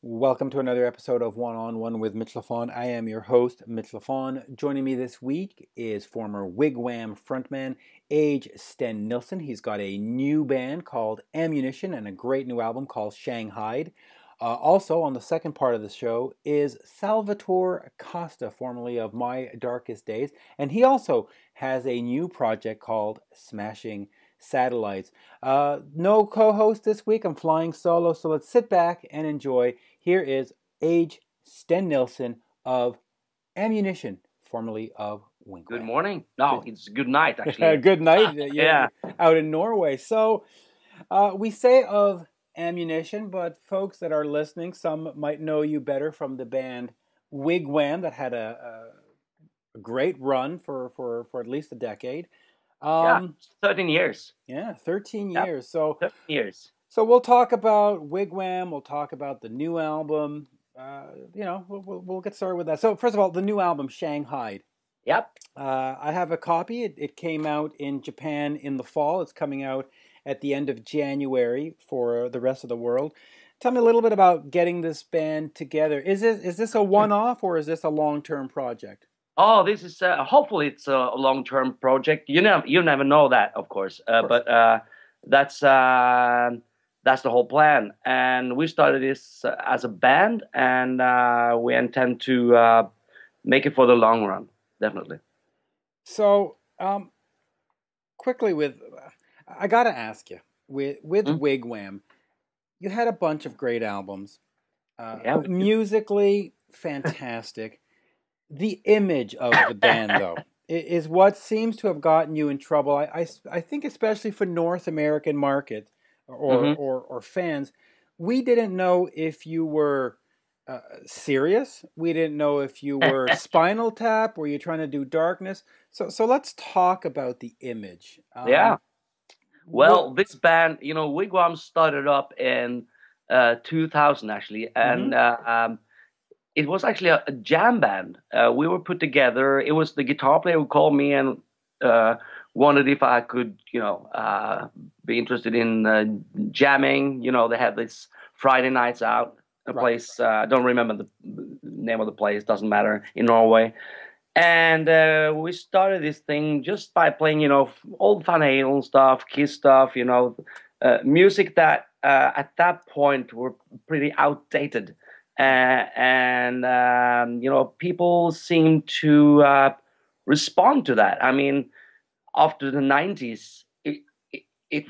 Welcome to another episode of One on One with Mitch Lafon. I am your host, Mitch Lafon. Joining me this week is former Wig Wam frontman Age Sten Nilsen. He's got a new band called Ammunition and a great new album called SHANGHAEID. Also on the second part of the show is Sal Costa, formerly of My Darkest Days, and he also has a new project called Smashing Satellites. No co-host this week. I'm flying solo, so let's sit back and enjoy. Here is Age Sten Nilsen of Ammunition, formerly of Wig Wam. Good morning. No, it's good night, actually. Good night. Yeah. Out in Norway. So we say of Ammunition, but folks that are listening, some might know you better from the band Wig Wam that had a great run for at least a decade. 13 years. Yeah, 13 years. So 13 years. So we'll talk about Wig Wam. We'll talk about the new album. We'll get started with that. So first of all, the new album, SHANGHAEID. Yep. I have a copy. It came out in Japan in the fall. It's coming out at the end of January for the rest of the world. Tell me a little bit about getting this band together. Is this a one-off or is this a long-term project? Oh, this is hopefully it's a long-term project. You never know that, of course. But that's the whole plan. And we started this as a band, and we intend to make it for the long run, definitely. So, quickly I gotta ask you, with Wig Wam, you had a bunch of great albums. Musically, fantastic. The image of the band, though, is what seems to have gotten you in trouble. I think especially for North American market or fans, we didn't know if you were serious. We didn't know if you were Spinal Tap. Were you trying to do darkness? So let's talk about the image. Well, this band, Wig Wam started up in 2000 actually, and it was actually a jam band. We were put together. It was the guitar player who called me and wanted if I could, be interested in jamming. They had this Friday nights out, a place. I don't remember the name of the place. Doesn't matter, in Norway. And we started this thing just by playing, old Van Halen stuff, KISS stuff, music that at that point were pretty outdated. People seem to respond to that. I mean, after the 90s, it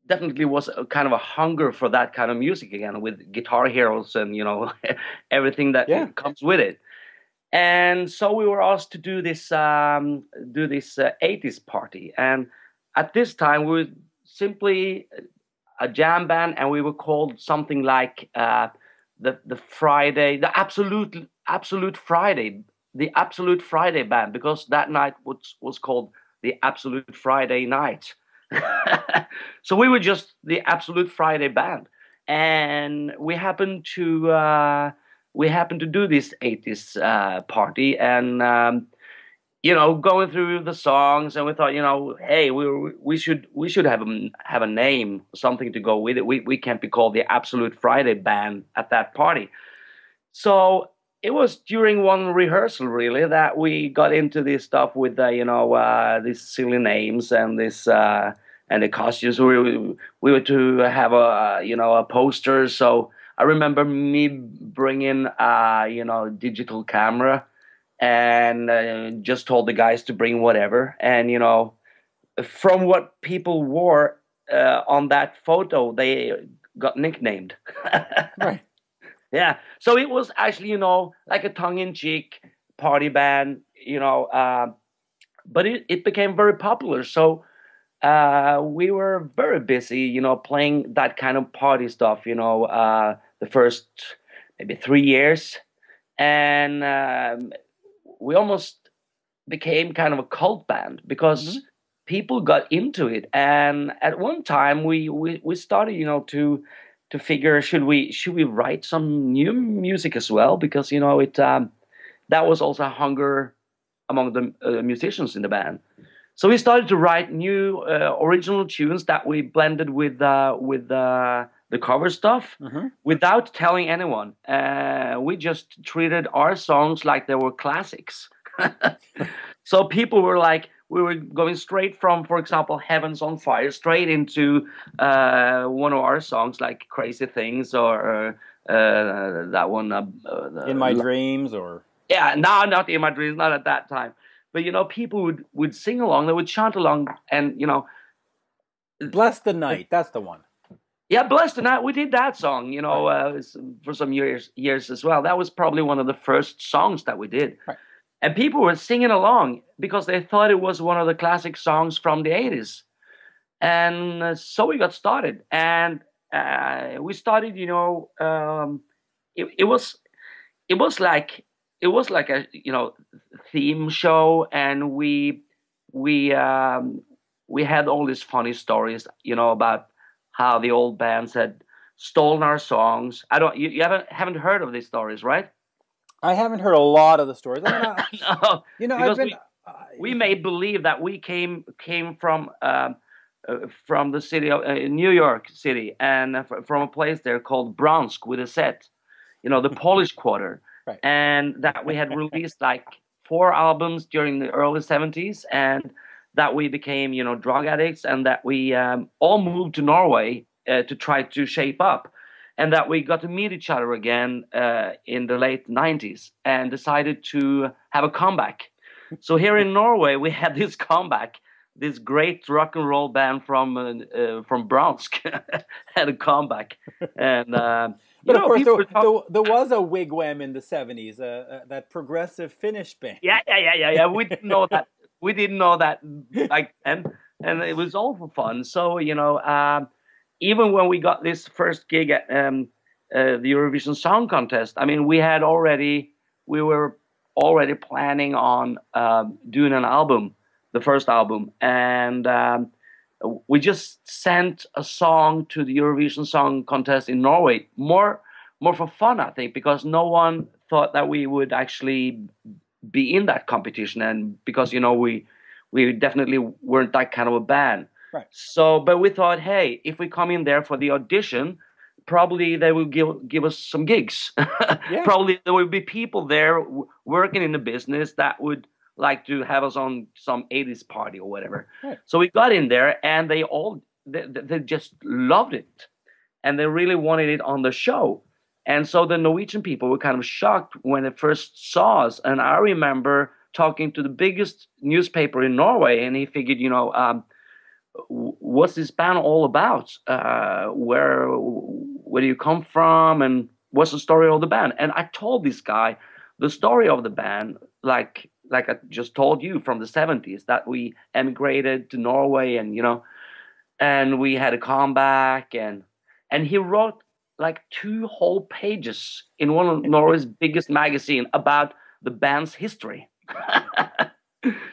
definitely was a kind of a hunger for that kind of music again, with guitar heroes and, everything that comes with it. And so we were asked to do this 80s party. And at this time, we were simply a jam band, and we were called something like the Absolute Friday band, because that night was called the Absolute Friday Night. So we were just the Absolute Friday band, and we happened to do this 80s party, and going through the songs, and we thought, hey, we should have a name, something to go with it. We can't be called the Absolute Friday Band at that party. So it was during one rehearsal, really, that we got into this stuff with these silly names and this and the costumes. We were to have a poster. So I remember me bringing digital camera, and just told the guys to bring whatever. And, from what people wore on that photo, they got nicknamed. Right. Yeah. So it was actually, like a tongue-in-cheek party band, but it became very popular. So we were very busy, playing that kind of party stuff, the first maybe 3 years. And we almost became kind of a cult band, because people got into it. And at one time we started, to figure, should we write some new music as well? Because, that was also a hunger among the musicians in the band. So we started to write new original tunes that we blended with the cover stuff without telling anyone. We just treated our songs like they were classics. So people were like, we were going straight from, for example, Heaven's on Fire, straight into one of our songs like Crazy Things, or that one. In My Dreams, or... Yeah, no, not In My Dreams, not at that time. But, you know, people would sing along, they would chant along, and, you know. Bless the Night, that's the one. Yeah, Bless the Night, we did that song, you know, for some years as well. That was probably one of the first songs that we did. Right. And people were singing along because they thought it was one of the classic songs from the 80s. And so we got started. And we started, you know, it was like a, you know, theme show, and we had all these funny stories, you know, about how the old bands had stolen our songs. You haven't heard of these stories, right? I haven't heard a lot of the stories. I mean, no, you know, because we made believe that we came from the city of New York City, and from a place there called Bronx with a set, you know, the Polish Quarter. Right. And that we had released like 4 albums during the early 70s, and that we became, you know, drug addicts, and that we all moved to Norway to try to shape up, and that we got to meet each other again in the late 90s and decided to have a comeback. So here in Norway, we had this comeback. This great rock and roll band from Bronx had a comeback, and but of course there was a Wig Wam in the 70s, that progressive Finnish band. Yeah. We didn't know that. We didn't know that back then, and it was all for fun. So, you know, even when we got this first gig at the Eurovision Song Contest, I mean, we were already planning on doing an album, the first album, and we just sent a song to the Eurovision Song Contest in Norway, more for fun, I think, because no one thought that we would actually be in that competition, and because, you know, we definitely weren't that kind of a band. Right. So, but we thought, hey, if we come in there for the audition, probably they will give us some gigs. Yeah. Probably there will be people there working in the business that would like to have us on some 80s party or whatever. Right. So we got in there, and they just loved it, and they really wanted it on the show. And so the Norwegian people were kind of shocked when they first saw us. And I remember talking to the biggest newspaper in Norway, and he figured, you know, what's this band all about? Where do you come from? And what's the story of the band? And I told this guy the story of the band, like I just told you, from the 70s, that we emigrated to Norway, and, you know, and we had a comeback, and he wrote like 2 whole pages in one of Norway's biggest magazine about the band's history.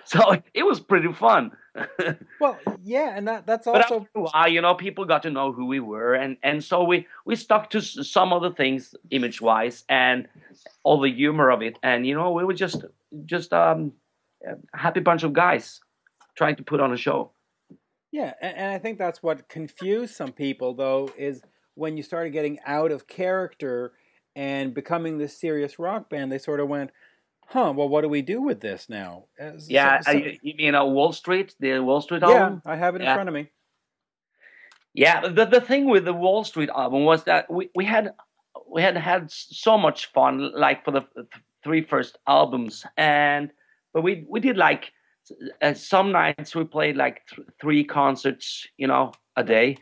So it was pretty fun. Well, yeah, and that's also... But after a while, you know, people got to know who we were, and so we stuck to some of the things image-wise and all the humor of it, and, you know, we were just a happy bunch of guys trying to put on a show. Yeah, and I think that's what confused some people, though, is when you started getting out of character and becoming this serious rock band, they sort of went, well, what do we do with this now? You mean Wall Street, the Wall Street album? Yeah, I have it in front of me. Yeah, the thing with the Wall Street album was that we had so much fun, like for the 3 first albums, but we did like some nights we played like 3 concerts, you know, a day,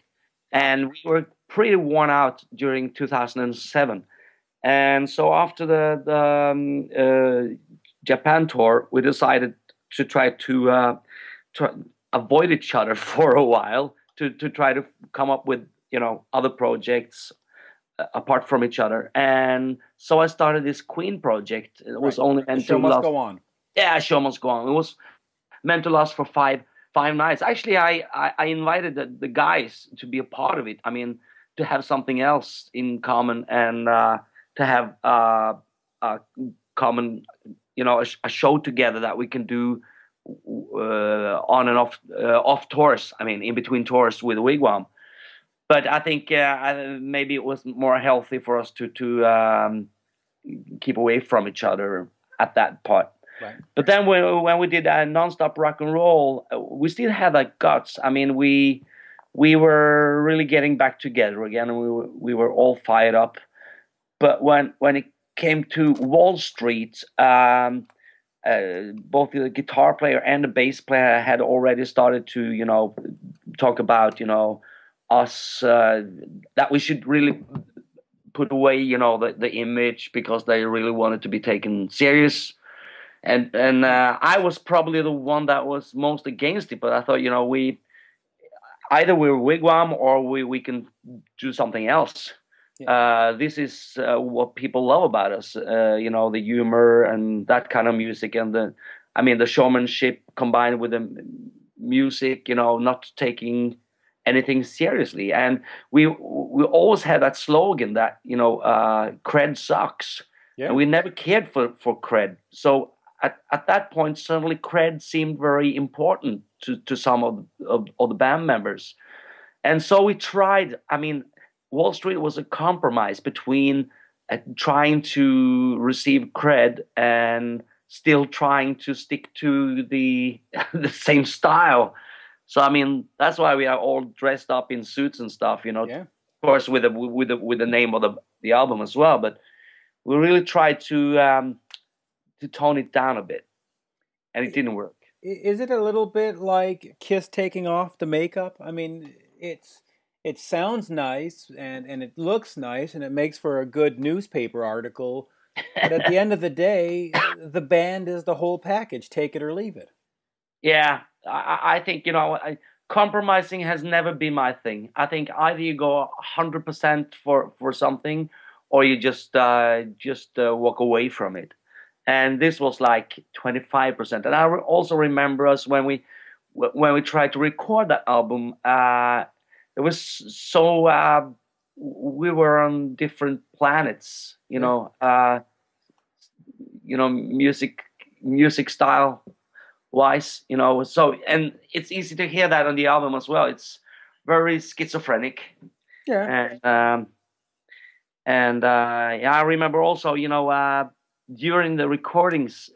and we were pretty worn out during 2007. And so after the Japan tour, we decided to try to avoid each other for a while, to try to come up with, you know, other projects apart from each other. And so I started this Queen project. It was only meant to Show Must Go On. Yeah, Show Must Go On. It was meant to last for five nights. Actually, I invited the guys to be a part of it. I mean, to have something else in common, and to have a common, you know, a show together that we can do on and off tours. I mean, in between tours with Wig Wam. but I think maybe it was more healthy for us to keep away from each other at that part. Right. But then when we did nonstop rock and roll, we still had that guts. I mean, we were really getting back together again, and we were all fired up. But when it came to Wall Street, both the guitar player and the bass player had already started to, you know, talk about, you know, us that we should really put away, you know, the image, because they really wanted to be taken serious. And I was probably the one that was most against it, but I thought, you know, we're Wig Wam or we can do something else. Yeah. This is what people love about us, you know, the humor and that kind of music, and the showmanship combined with the music, you know, not taking anything seriously. And we always had that slogan that, you know, cred sucks. Yeah. And we never cared for cred. So at that point, suddenly cred seemed very important to some of the band members. And so we tried, I mean, Wall Street was a compromise between trying to receive cred and still trying to stick to the same style. So I mean, that's why we are all dressed up in suits and stuff, you know. Yeah. Of course, with the name of the album as well. But we really tried to tone it down a bit, and it didn't work. Is it a little bit like KISS taking off the makeup? I mean, it sounds nice and it looks nice and it makes for a good newspaper article, but at the end of the day, the band is the whole package. Take it or leave it. Yeah, I think, you know, compromising has never been my thing. I think either you go 100% for something, or you just walk away from it. And this was like 25%. And I also remember us when we tried to record that album. It was so we were on different planets, you know. You know, music style wise, you know. So, and it's easy to hear that on the album as well. It's very schizophrenic. Yeah. And yeah, I remember also, you know, during the recordings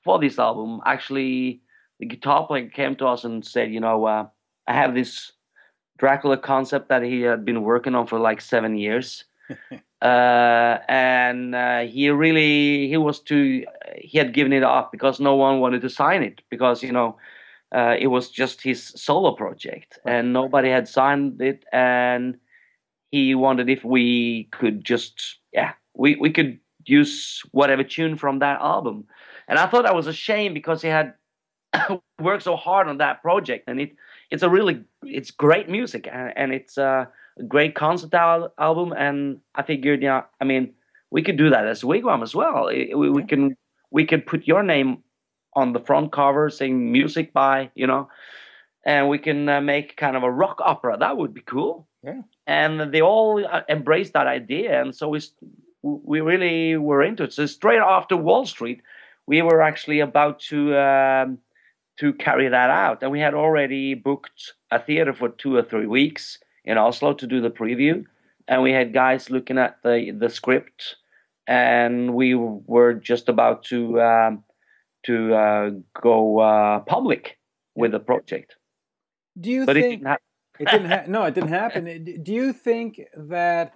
for this album, actually, the guitar player came to us and said, you know, I have this Dracula concept that he had been working on for like 7 years. And he had given it up because no one wanted to sign it, because, you know, it was just his solo project and nobody had signed it. And he wondered if we could just, we could use whatever tune from that album. And I thought that was a shame, because he had worked so hard on that project, and it's great music, and it's a great concept album. And I figured, yeah, I mean, we could do that as Wig Wam as well. We could put your name on the front cover saying music by, you know, and we can make kind of a rock opera. That would be cool. Yeah. And they all embraced that idea, and so we really were into it. So straight after Wall Street, we were actually about to carry that out, and we had already booked a theater for 2 or 3 weeks in Oslo to do the preview, and we had guys looking at the script, and we were just about to go public with the project. Do you think it didn't happen? No, it didn't happen. Do you think that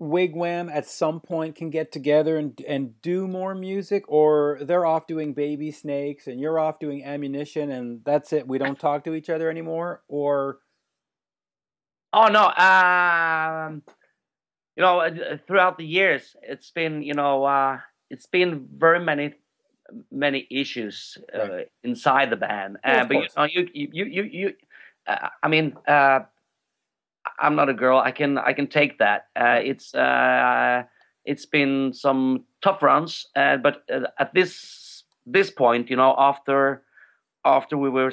Wig Wam at some point can get together and do more music, or they're off doing Baby Snakes and you're off doing Ammunition and that's it, we don't talk to each other anymore? Or oh no, you know, throughout the years it's been, you know, it's been very many issues inside the band. But you I mean, I'm not a girl. I can take that. It's been some tough runs, but at this point, you know, after we were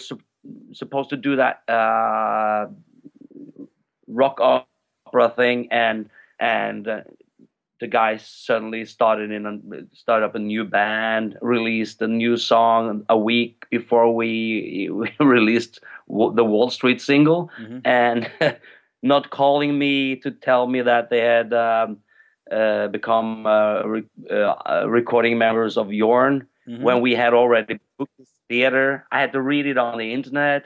supposed to do that rock opera thing, and the guys suddenly started up a new band, released a new song a week before we released the Wall Street single, and not calling me to tell me that they had become recording members of Yorn when we had already booked this theater. I had to read it on the internet,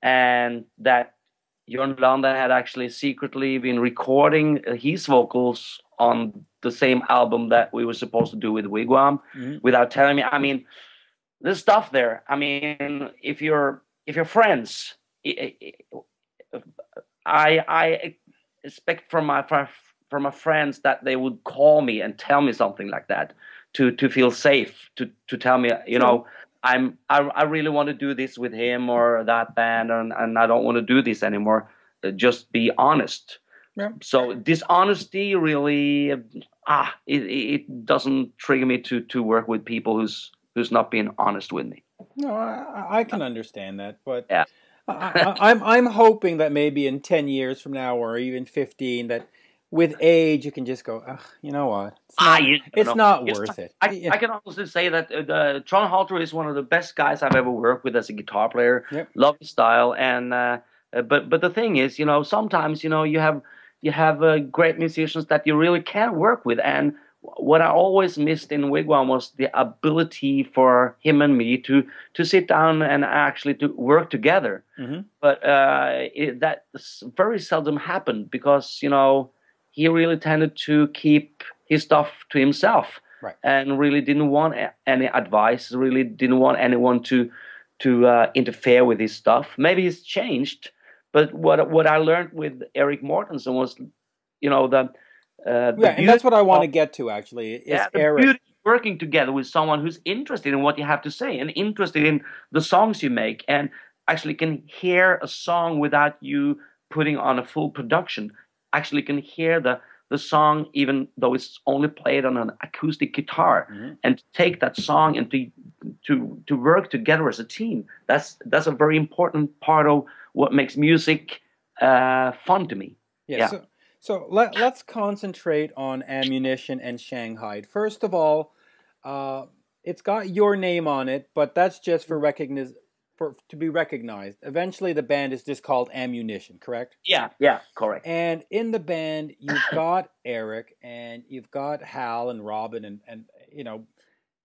and that Jörn Landa had actually secretly been recording his vocals on the same album that we were supposed to do with Wig Wam without telling me. I mean, there's stuff there. I mean, if you're friends, I expect from my friends that they would call me and tell me something like that to feel safe, to tell me, you know, I really want to do this with him or that band, and I don't want to do this anymore. Just be honest. Yeah. So dishonesty really, it doesn't trigger me to work with people who's not being honest with me. No, I can understand that, but yeah. I'm hoping that maybe in 10 years from now, or even 15, that with age you can just go, you know what? It's not worth it. I can honestly say that Trond Halter is one of the best guys I've ever worked with as a guitar player. Yep. Love his style, and but the thing is, you know, sometimes, you know, you have great musicians that you really can't work with, and what I always missed in Wig Wam was the ability for him and me to sit down and actually to work together. But that very seldom happened because, you know, he really tended to keep his stuff to himself, right, and really didn't want any advice, really didn't want anyone to interfere with his stuff. Maybe he's changed, but what I learned with ERIK Mortensen was, you know, and that's what I want to get to, actually. Is ERIK working together with someone who's interested in what you have to say and interested in the songs you make, and actually can hear a song without you putting on a full production. Actually can hear the song even though it's only played on an acoustic guitar, and take that song and to work together as a team. That's a very important part of what makes music fun to me. Yeah. So let's concentrate on Ammunition and SHANGHAEID. First of all, it's got your name on it, but that's just for to be recognized. Eventually, the band is just called Ammunition, correct? Yeah, correct. And in the band, you've got ERIK, and you've got Hal and Robin, and you know,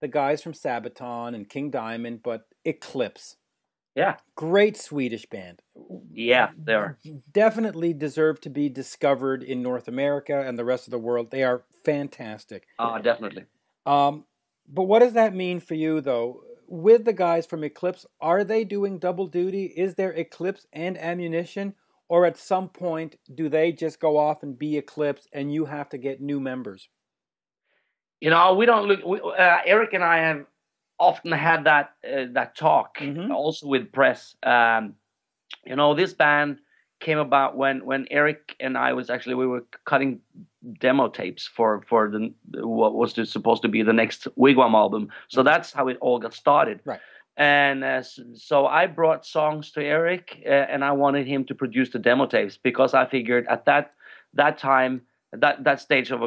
the guys from Sabaton and King Diamond, but ECLIPSE. Yeah. Great Swedish band. Yeah, they are. Definitely deserve to be discovered in North America and the rest of the world. They are fantastic. Definitely. But what does that mean for you, though? With the guys from ECLIPSE, are they doing double duty? Is there ECLIPSE and Ammunition? Or at some point, do they just go off and be ECLIPSE and you have to get new members? You know, we don't look... ERIK and I have often had that talk, also with press. You know, this band came about when ERIK and I we were cutting demo tapes for what was supposed to be the next Wig Wam album. So that's how it all got started. Right. And so I brought songs to ERIK, and I wanted him to produce the demo tapes because I figured at that time, that stage of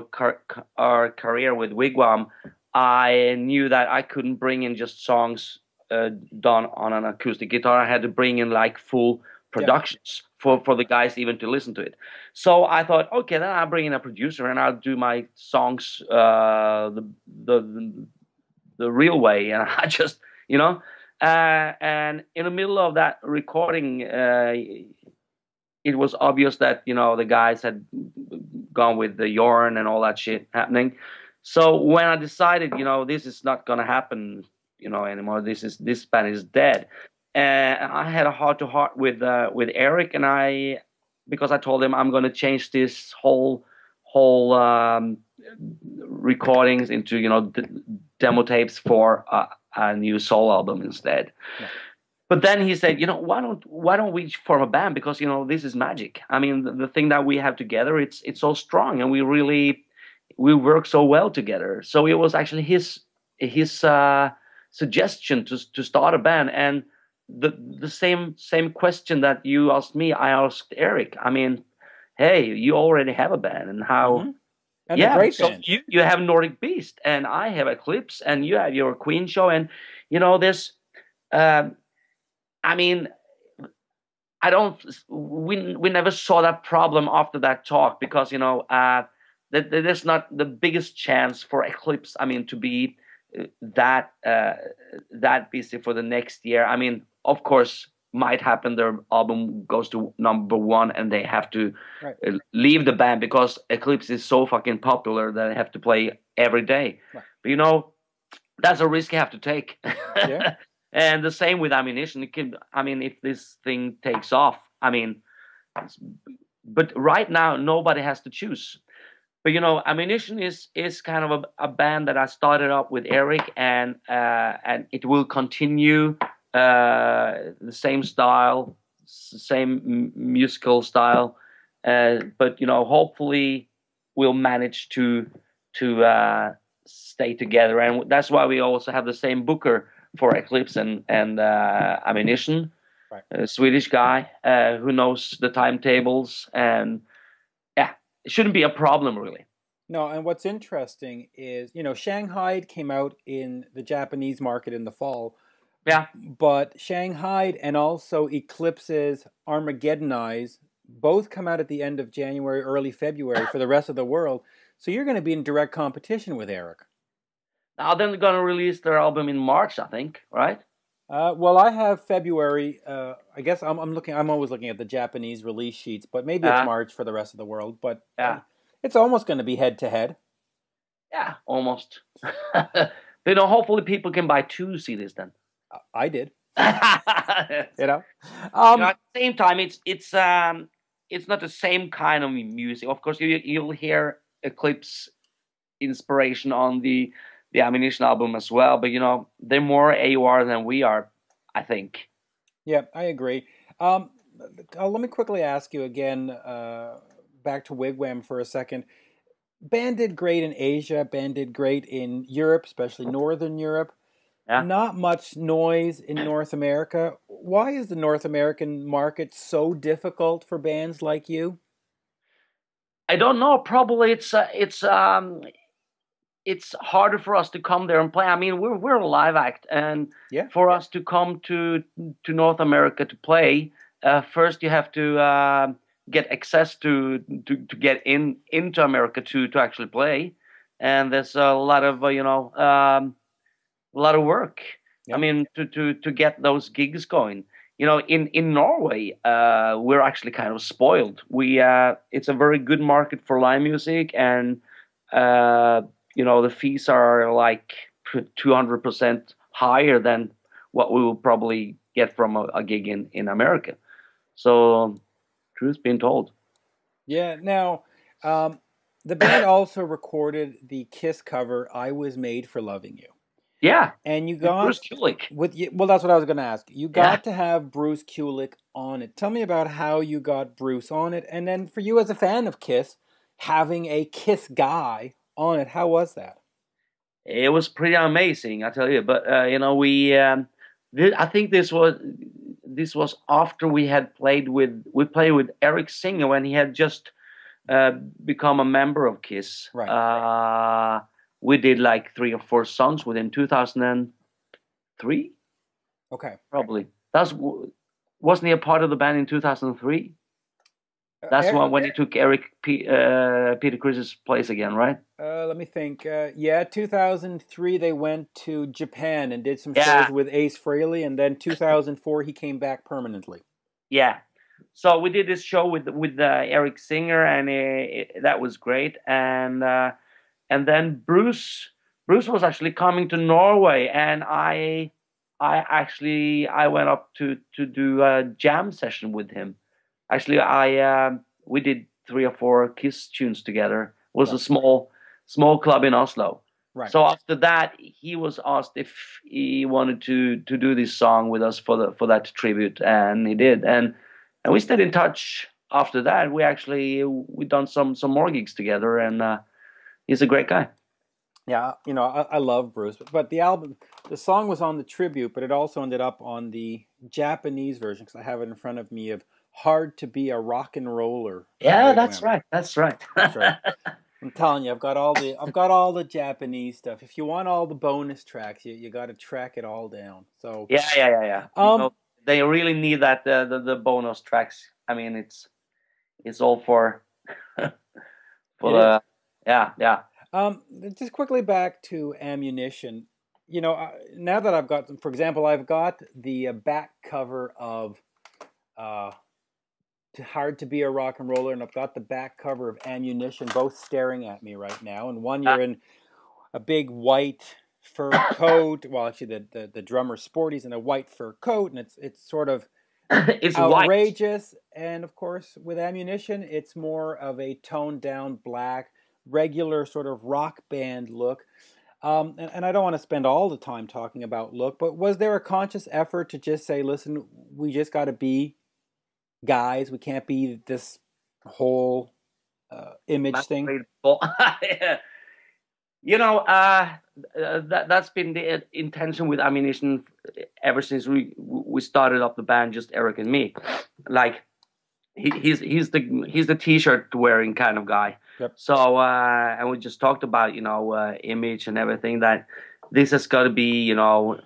our career with Wig Wam, I knew that I couldn't bring in just songs done on an acoustic guitar. I had to bring in like full productions for the guys even to listen to it. So I thought, okay, then I'll bring in a producer and I'll do my songs the real way. And I just, you know, and in the middle of that recording, it was obvious that, you know, the guys had gone with the Yorn and all that shit happening. So when I decided, you know, this is not going to happen, you know, anymore, this band is dead. And I had a heart-to-heart with ERIK, and because I told him I'm going to change this whole recordings into, you know, demo tapes for a new soul album instead. Yeah. But then he said, you know, why don't we form a band? Because, you know, this is magic. I mean, the thing that we have together, it's so strong, and we work so well together. So it was actually his suggestion to start a band. And the same question that you asked me, I asked ERIK. I mean, hey, you already have a band, and how? And a great band. So you have Nordic Beast, and I have ECLIPSE, and you have your Queen show, and, you know, there's, I mean, I think that, you know, the I don't. We never saw that problem after that talk, because there's not the biggest chance for Eclipse. I mean, to be that busy for the next year. I mean, of course, might happen. Their album goes to #1 and they have to leave the band because Eclipse is so fucking popular that they have to play every day. Right. But that's a risk you have to take. Yeah. And the same with Ammunition. If this thing takes off, but right now nobody has to choose. But Ammunition is kind of a band that I started up with ERIK, and it will continue the same style, same musical style, but hopefully we'll manage to stay together, and that's why we also have the same booker for Eclipse and Ammunition, right. A Swedish guy who knows the timetables, and yeah, it shouldn't be a problem really. No, and what's interesting is, SHANGHAEID came out in the Japanese market in the fall. Yeah. But SHANGHAEID and also Eclipse's Armageddonize both come out at the end of January, early February for the rest of the world. So you're going to be in direct competition with ERIK. Now then they're going to release their album in March, I think, right? Well, I have February. I guess I'm always looking at the Japanese release sheets, but maybe it's March for the rest of the world. But yeah, it's almost going to be head to head. Yeah, almost. Hopefully people can buy 2 CDs then. I did. At the same time, it's not the same kind of music. Of course, you'll hear Eclipse inspiration on the Ammunition album as well, but they're more AOR than we are, I think. Yeah, I agree. Let me quickly ask you again, back to Wig Wam for a second. Band did great in Asia, band did great in Europe, especially Northern Europe. Yeah. Not much noise in North America. Why is the North American market so difficult for bands like you? I don't know. Probably it's harder for us to come there and play. I mean, we're a live act, and for us to come to North America to play, first you have to get access to get into America to actually play, and there's a lot of a lot of work. Yeah. I mean, to get those gigs going. In Norway, we're actually kind of spoiled. It's a very good market for live music, and the fees are like 200% higher than what we will probably get from a gig in America. So, truth being told. Yeah. Now, the band also recorded the KISS cover "I Was Made for Loving You." Yeah, and you got Bruce Kulick. Well, that's what I was going to ask. You got to have Bruce Kulick on it. Tell me about how you got Bruce on it, and then for you as a fan of KISS, having a KISS guy on it, how was that? It was pretty amazing, I tell you. But I think this was after we had played with ERIK Singer when he had just become a member of KISS. Right. We did like 3 or 4 songs with him, 2003. Okay. Probably. Wasn't he a part of the band in 2003? That's when he took Peter Criss's place again, right? Let me think. 2003 they went to Japan and did some shows with Ace Frehley, and then 2004 he came back permanently. Yeah. So we did this show with ERIK Singer, and that was great. And then Bruce was actually coming to Norway, and I went up to do a jam session with him. Actually, we did 3 or 4 KISS tunes together. It was a small club in Oslo. Right. So after that, he was asked if he wanted to do this song with us for that tribute, and he did. And we stayed in touch after that. We done some more gigs together, and he's a great guy. Yeah, I love Bruce, but the song was on the tribute, but it also ended up on the Japanese version, because I have it in front of me, of "Hard to Be a Rock and Roller." Yeah, that's right. That's right. That's right. I'm telling you, I've got all the Japanese stuff. If you want all the bonus tracks, you got to track it all down. So yeah. they really need that the bonus tracks. I mean, it's all for for the yeah. Just quickly back to Ammunition. You know, now that I've got, for example, I've got the back cover of Hard to Be a Rock and Roller, and I've got the back cover of Ammunition, both staring at me right now. And one, you're in a big white fur coat. Well, actually, the drummer Sporty's in a white fur coat, and it's sort of it's outrageous. white. And of course, with Ammunition, it's more of a toned down black, regular sort of rock band look. And I don't want to spend all the time talking about look, but was there a conscious effort to just say, listen, we just got to be guys. We can't be this whole image thing. You know, that's been the intention with Ammunition ever since we started up the band, just Eric and me. Like he's the t-shirt wearing kind of guy. Yep. So and we just talked about, you know, image and everything, that this has got to be, you know,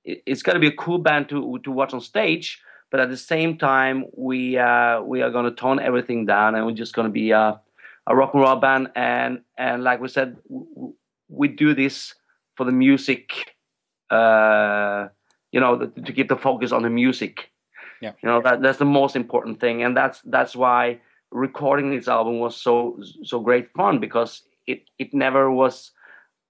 it's got to be a cool band to watch on stage, but at the same time we are going to tone everything down, and we're just going to be a rock and roll band, and like we said, we do this for the music, you know, to keep the focus on the music. Yeah. You know, that's the most important thing, and that's why recording this album was so great fun, because it never was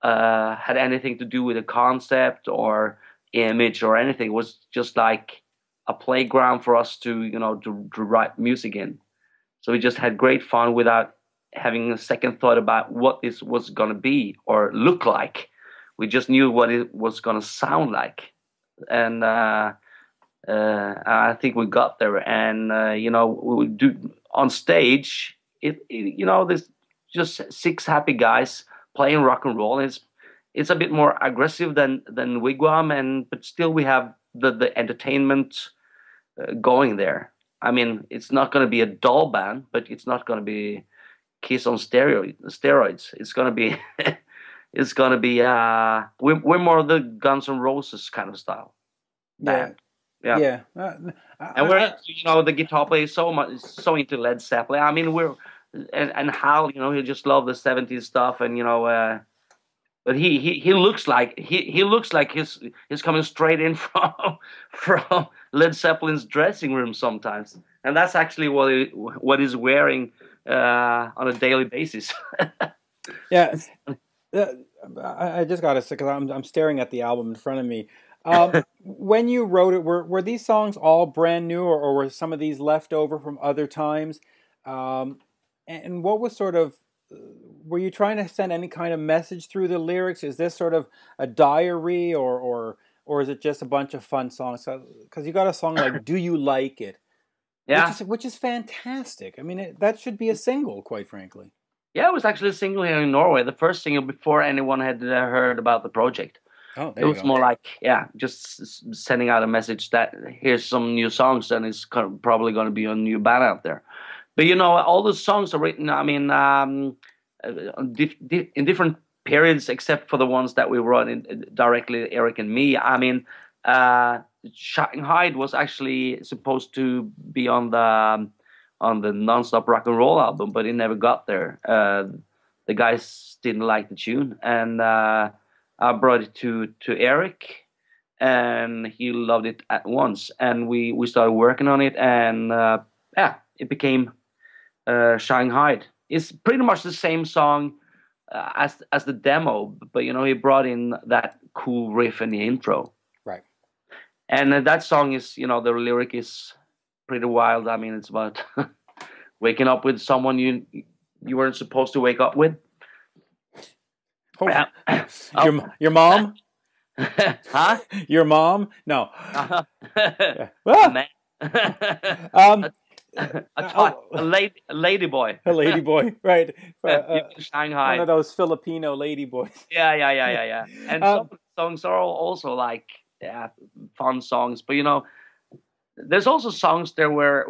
had anything to do with a concept or image or anything. It was just like a playground for us to, you know, to write music in. So we just had great fun without having a second thought about what this was going to be or look like. We just knew what it was going to sound like, and I think we got there. And you know, we would do on stage. You know, there's just six happy guys playing rock and roll. It's a bit more aggressive than Wig Wam, but still we have the entertainment going there. I mean, it's not going to be a dull band, but it's not going to be Kiss on steroids. It's going to be it's going to be we're more the Guns N' Roses kind of style band. Yeah. And we're, you know, the guitar player is so into Led Zeppelin. I mean, and Hal, you know, he just loved the 70s stuff, and you know, but he looks like he looks like he's coming straight in from Led Zeppelin's dressing room sometimes, and that's actually what he's wearing on a daily basis. Yeah, I just got to say, because I'm staring at the album in front of me. When you wrote it, were these songs all brand new, or were some of these left over from other times? And what was sort of, were you trying to send any kind of message through the lyrics? Is this sort of a diary, or is it just a bunch of fun songs? Because you got a song like "Do You Like It," yeah, which is fantastic. I mean, that should be a single, quite frankly. Yeah, it was actually a single here in Norway, the first single before anyone had heard about the project. Oh, it was more like, just sending out a message that here's some new songs, and it's probably going to be a new band out there. But you know, all the songs are written, I mean, in different periods, except for the ones that we wrote in directly, Eric and me. I mean, "SHANGHAEID" was actually supposed to be on the Non-Stop Rock and Roll album, but it never got there. The guys didn't like the tune, and I brought it to ERIK, and he loved it at once. And we started working on it, and it became "SHANGHAEID." It's pretty much the same song as the demo, but you know, he brought in that cool riff in the intro. Right. And that song is, you know, the lyric is pretty wild. I mean, it's about waking up with someone you weren't supposed to wake up with. Your mom? Huh? Your mom? No. A lady boy. A lady boy, right? Shanghai. One of those Filipino lady boys. Yeah. And some of the songs are also like fun songs, but you know, there's also songs there where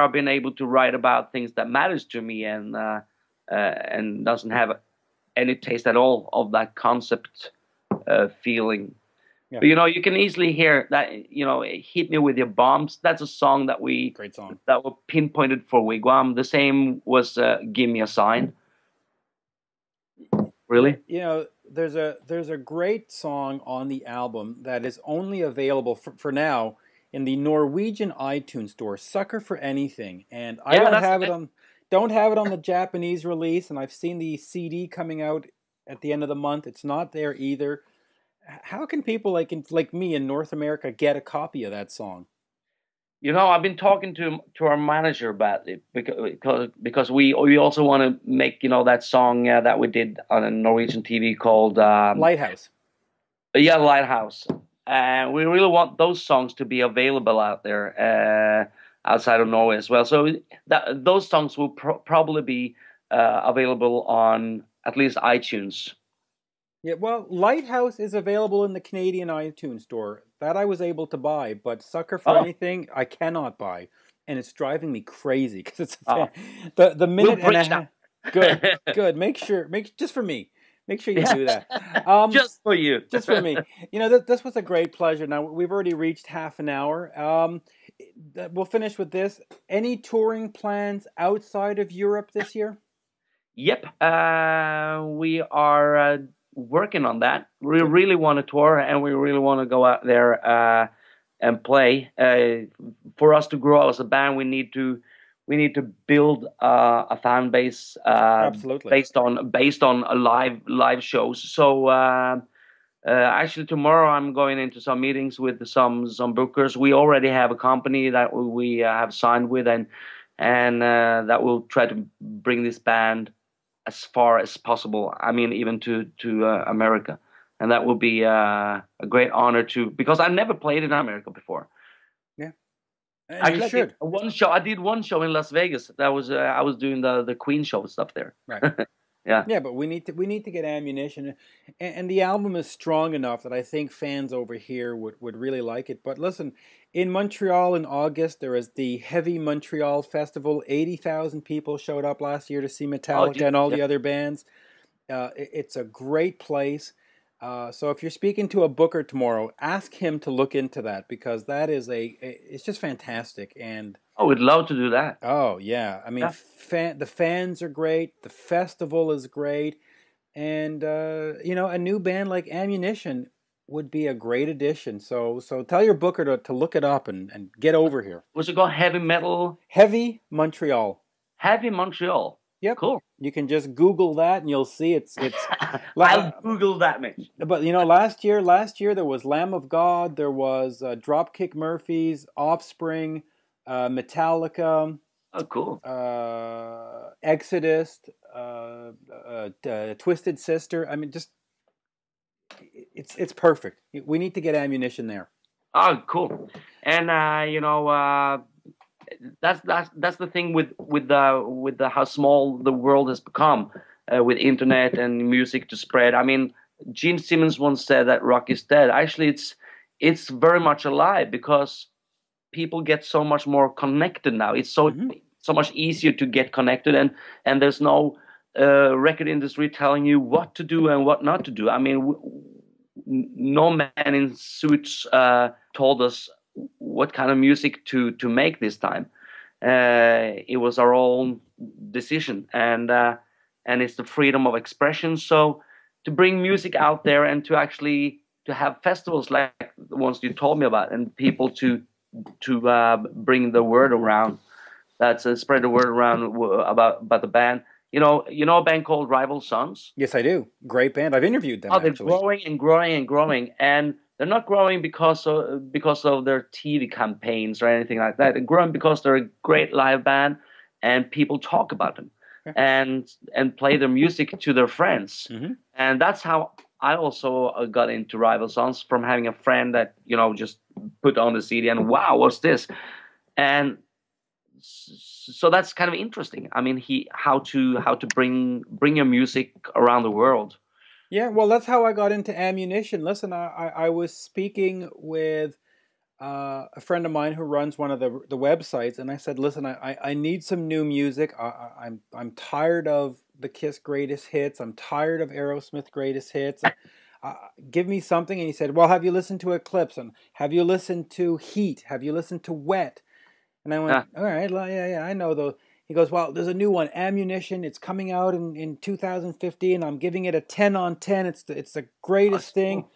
I've been able to write about things that matters to me, and doesn't have any taste at all of that concept feeling. Yeah, But, you can easily hear that, Hit Me With Your Bombs. That's a song great song. that were pinpointed for Wig Wam. The same was Give Me a Sign. Yeah, Really? there's a great song on the album that is only available for now in the Norwegian iTunes store, Sucker for Anything, and I Yeah, don't have it on the Japanese release, and I've seen the CD coming out at the end of the month. It's not there either. How can people like me in North America get a copy of that song? I've been talking to our manager about it because we also want to make that song that we did on a Norwegian TV called Lighthouse. yeah, Lighthouse, and we really want those songs to be available out there outside of Norway as well. So those songs will probably be available on at least iTunes. Yeah, well, Lighthouse is available in the Canadian iTunes store. That I was able to buy, but Sucker for Oh, Anything I cannot buy, and it's driving me crazy because it's oh, the we'll minute and a bridge half. that. Good, good. Make just for me. Make sure you Yeah, do that. Um, just for you. just for me. This was a great pleasure. Now we've already reached half an hour. We'll finish with this. Any touring plans outside of Europe this year? Yep, we are working on that. We Good. really want to tour, and we really want to go out there and play. For us to grow as a band, we need to build a fan base Absolutely. based on a live shows. So actually, tomorrow I'm going into some meetings with some bookers. We already have a company that we have signed with, and that will try to bring this band as far as possible. I mean, even to America, and that will be a great honor to, because I never played in America before. Yeah, and you Actually, should. I did one show in Las Vegas. That was I was doing the Queen show stuff there. Right. Yeah. Yeah, but we need to get ammunition, and the album is strong enough that I think fans over here would really like it. But listen, in Montreal in August there is the Heavy Montreal Festival. 80,000 people showed up last year to see Oh, Metallica geez. and all Yeah. the other bands. It's a great place. So if you're speaking to a booker tomorrow, ask him to look into that because that is it's just fantastic. And Oh, we'd love to do that. oh yeah, I mean, Yeah. the fans are great. The festival is great, and a new band like Ammunition would be a great addition. So tell your booker to look it up and get over here. What's it called? Heavy metal, Heavy Montreal. heavy Montreal. Yep, Cool. you can just Google that and you'll see it's. I'll Google that, Mitch. But last year there was Lamb of God, there was Dropkick Murphys, Offspring, Metallica. Oh, cool. Exodus, Twisted Sister. I mean, just it's perfect. We need to get Ammunition there. Oh, cool. And that's the thing with how small the world has become with internet and music to spread. I mean, Gene Simmons once said that rock is dead. Actually, it's very much alive because people get so much more connected now. It's Hmm. so much easier to get connected, and there's no record industry telling you what to do and what not to do. I mean, no man in suits told us what kind of music to make this time. It was our own decision, and it's the freedom of expression. So to bring music out there and to actually to have festivals like the ones you told me about, and people to bring the word around. That's spread the word around about the band. You know a band called Rival Sons. Yes, I do. Great band. I've interviewed them Oh, they're actually. growing and growing and growing, and they're not growing because of their TV campaigns or anything like that. They're growing because they're a great live band, and people talk about them, Yeah. and play their music to their friends, Hmm. and that's how I also got into Rival Sons, from having a friend that just put on the CD and wow, what's this? And so that's kind of interesting. I mean, how to bring your music around the world. Yeah, well, that's how I got into Ammunition. Listen, I was speaking with a friend of mine who runs one of the websites, and I said, "Listen, I need some new music. I'm tired of the KISS greatest hits. I'm tired of Aerosmith greatest hits. give me something. And he said, well, have you listened to Eclipse? And have you listened to Heat? Have you listened to Wet? And I went, all right, well, yeah, I know those. He goes, well, there's a new one, Ammunition. It's coming out in 2015. I'm giving it a 10 on 10. It's the greatest thing. Cool.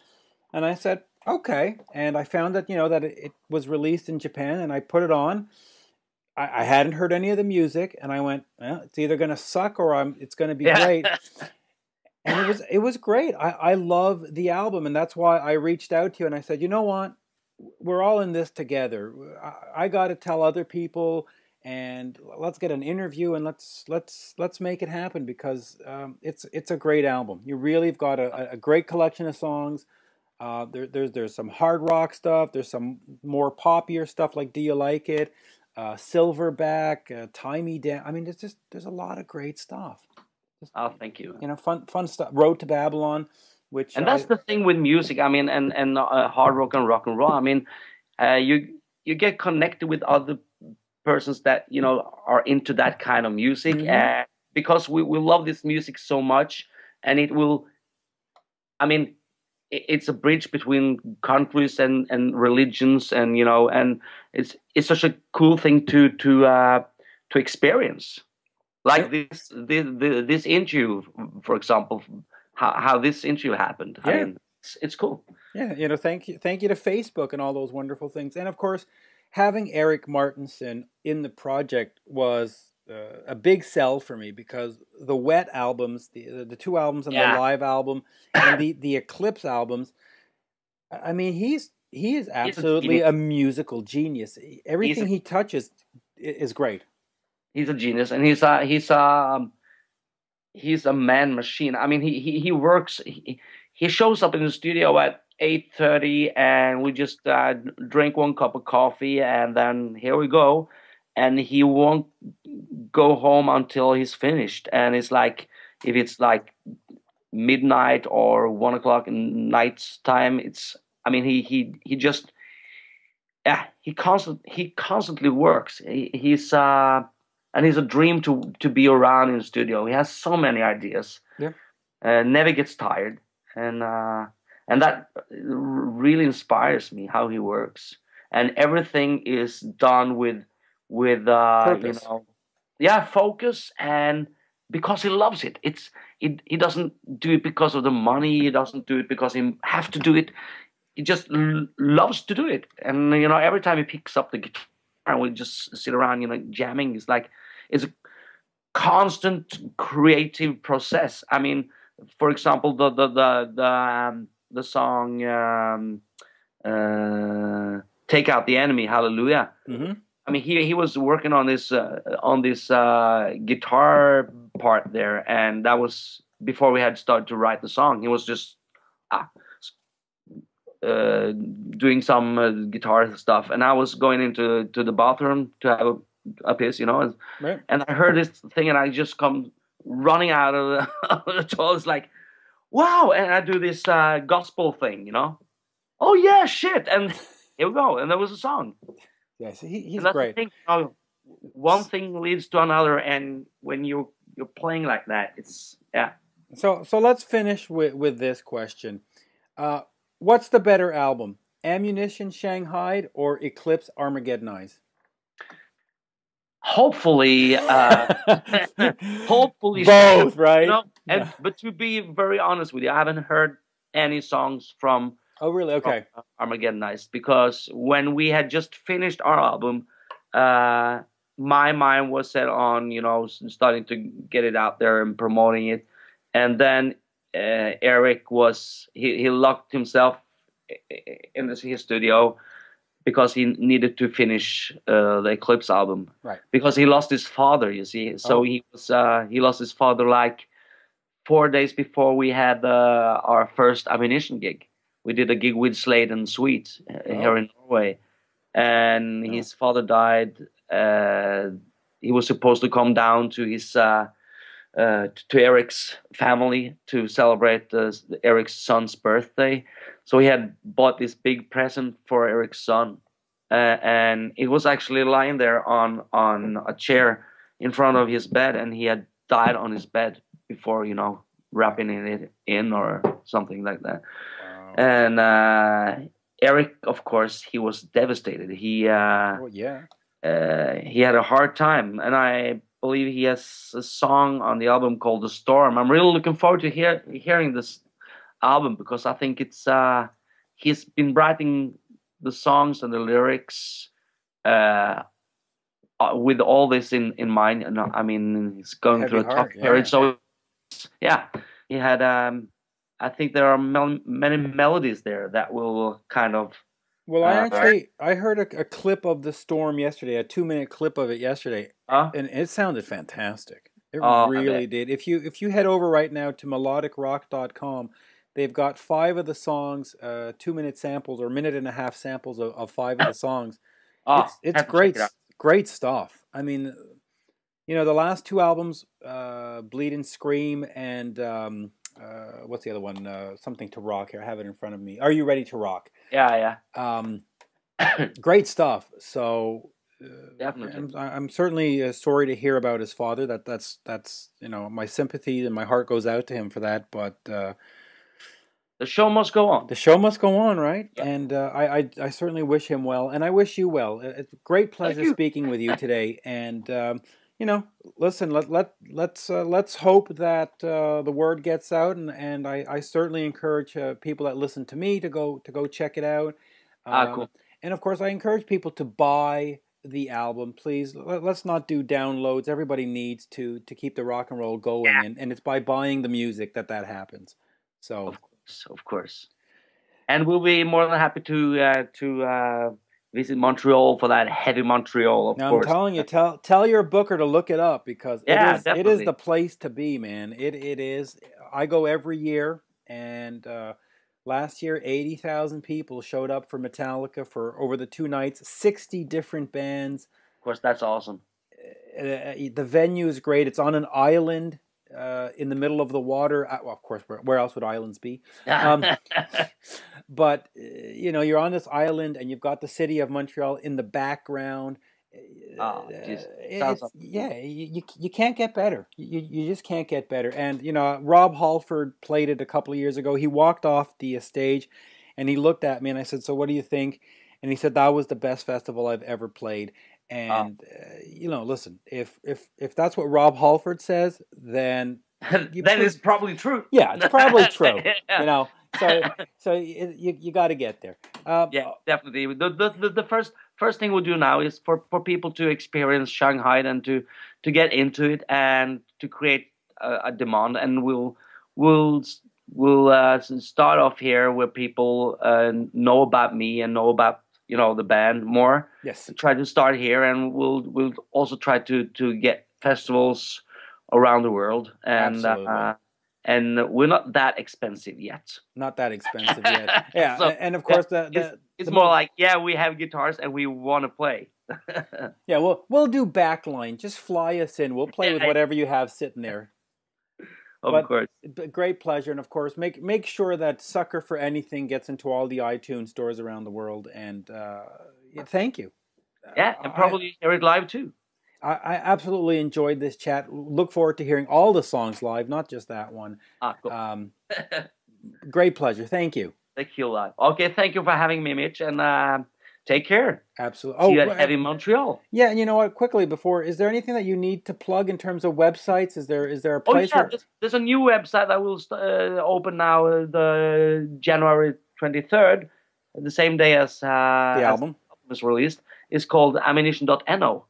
And I said, okay. And I found that, that it was released in Japan, and I put it on. I hadn't heard any of the music, and I went, well, it's either going to suck or it's going to be great. And it was great. I love the album, and that's why I reached out to you and I said, you know what? We're all in this together. I got to tell other people, and let's get an interview, and let's make it happen, because it's a great album. You really have got a great collection of songs. There's some hard rock stuff. There's some more poppier stuff like Do You Like It, Silverback, Tie Me Down. I mean, there's a lot of great stuff. Thank you. Fun stuff. Road to Babylon. And that's the thing with music. I mean, and hard rock and roll. I mean, you get connected with other persons that are into that kind of music, because we love this music so much, and it will. I mean, it's a bridge between countries and religions, and and it's such a cool thing to experience. Like this interview, for example. How this interview happened. Yeah. I mean, it's cool. Yeah, thank you to Facebook and all those wonderful things. And of course, having ERIK MARTENSSON in the project was a big sell for me, because the Wet albums, the two albums and the live album, and the Eclipse albums, I mean, he is absolutely a musical genius. Everything he touches is great. He's a genius, and he's a man machine. I mean, he works. He shows up in the studio at 8:30, and we just drink one cup of coffee, and then here we go. And he won't go home until he's finished. And it's like, if it's like midnight or 1 o'clock in night's time, I mean, he just he constantly works. And he's a dream to be around in the studio. He has so many ideas. Yeah. Never gets tired. And that really inspires me, how he works. And everything is done with purpose. Focus, and because he loves it. He doesn't do it because of the money. He doesn't do it because he have to do it. He just loves to do it. And every time he picks up the guitar, and we just sit around, jamming. It's a constant creative process. I mean, for example, the song "Take Out the Enemy," Hallelujah. Mm-hmm. I mean, he was working on this guitar part there, and that was before we had started to write the song. He was just doing some guitar stuff, and I was going into the bathroom to have a piss, right. And I heard this thing, and I just come running out of the toilet, like, wow! And I do this gospel thing, Oh yeah, shit! And here we go, and there was a song. Yes, he's and that's great. The thing, one thing leads to another, and when you're playing like that, it's So let's finish with this question. What's the better album? Ammunition, SHANGHAEID, or Eclipse, Armageddon Eyes? Hopefully, hopefully both, right? But to be very honest with you, I haven't heard any songs from. Oh, really? Okay. Armageddon Eyes, because when we had just finished our album, my mind was set on starting to get it out there and promoting it, and then ERIK he locked himself in his studio because he needed to finish the Eclipse album, right? Because he lost his father, you see. So he lost his father like 4 days before we had our first Ammunition gig. We did a gig with Slade and Sweet here in Norway, and his father died. He was supposed to come down to his to ERIK's family to celebrate ERIK's son's birthday. So he had bought this big present for ERIK's son, and it was actually lying there on a chair in front of his bed, and he had died on his bed before rapping it in or something like that. Wow. And ERIK, of course, he was devastated. He Oh, yeah. he had a hard time, and I believe he has a song on the album called "The Storm." I'm really looking forward to hearing this album, because I think it's he's been writing the songs and the lyrics with all this in mind. And I mean, he's going Heavy through a tough heart, period, yeah. so yeah, he had. I think there are many melodies there that will kind of. Well, I heard a clip of The Storm yesterday, a 2-minute clip of it yesterday, and it sounded fantastic. It really did. If you head over right now to melodicrock.com, they've got 5 of the songs, 2-minute samples or minute-and-a-half samples of 5 of the songs. It's great stuff. I mean, you know, the last 2 albums, Bleed and Scream, and what's the other one? Something to Rock. Here, I have it in front of me. Are You Ready to Rock? Yeah. Great stuff. So definitely, I'm certainly sorry to hear about his father. That's you know, my sympathy and my heart goes out to him for that. But the show must go on. The show must go on, right? Yeah. And I certainly wish him well, and I wish you well. It's a great pleasure speaking with you today. And you know, listen, let's hope that the word gets out, and I certainly encourage people that listen to me to go check it out. Cool. And of course, I encourage people to buy the album. Please, let's not do downloads. Everybody needs to keep the rock and roll going, and it's by buying the music that happens. So of course, and we'll be more than happy to visit Montreal for that heavy Montreal. Of course, I'm telling you, tell your booker to look it up, because it is the place to be, man. It is. I go every year, and last year 80,000 people showed up for Metallica for over the 2 nights, 60 different bands. Of course, that's awesome. The venue is great. It's on an island in the middle of the water. Well, of course, where else would islands be? But you know, you're on this island, and you've got the city of Montreal in the background. You can't get better. You just can't get better. And you know, Rob Halford played it a couple of years ago. He walked off the stage, and he looked at me, and I said, "So what do you think?" And he said, "That was the best festival I've ever played." And you know, listen, if that's what Rob Halford says, then that is probably true. Yeah, it's probably true. Yeah. You know, so you got to get there. Yeah, definitely. The first thing we'll do now is for people to experience Shanghai and to get into it and to create a demand, and we'll start off here where people know about me and know about, you know, the band more. Yes. Try to start here, and we'll also try to get festivals around the world, and and we're not that expensive yet. Not that expensive yet. Yeah, so, and of course it's more like, yeah, we have guitars and we want to play. Yeah, we'll do backline. Just fly us in. We'll play with whatever you have sitting there. Of course. Great pleasure. And of course, make sure that Sucker for Anything gets into all the iTunes stores around the world. And thank you. Yeah, and probably hear it live too. I absolutely enjoyed this chat. Look forward to hearing all the songs live, not just that one. Cool. Great pleasure. Thank you. Thank you, live. Okay, thank you for having me, Mitch, and take care. Absolutely. See you at Heavy Montreal. Yeah, and you know what? Quickly before, is there anything that you need to plug in terms of websites? Is there a place? Oh yeah, there's a new website that will open now, the January 23rd, the same day as the album was released. It's called ammunition.no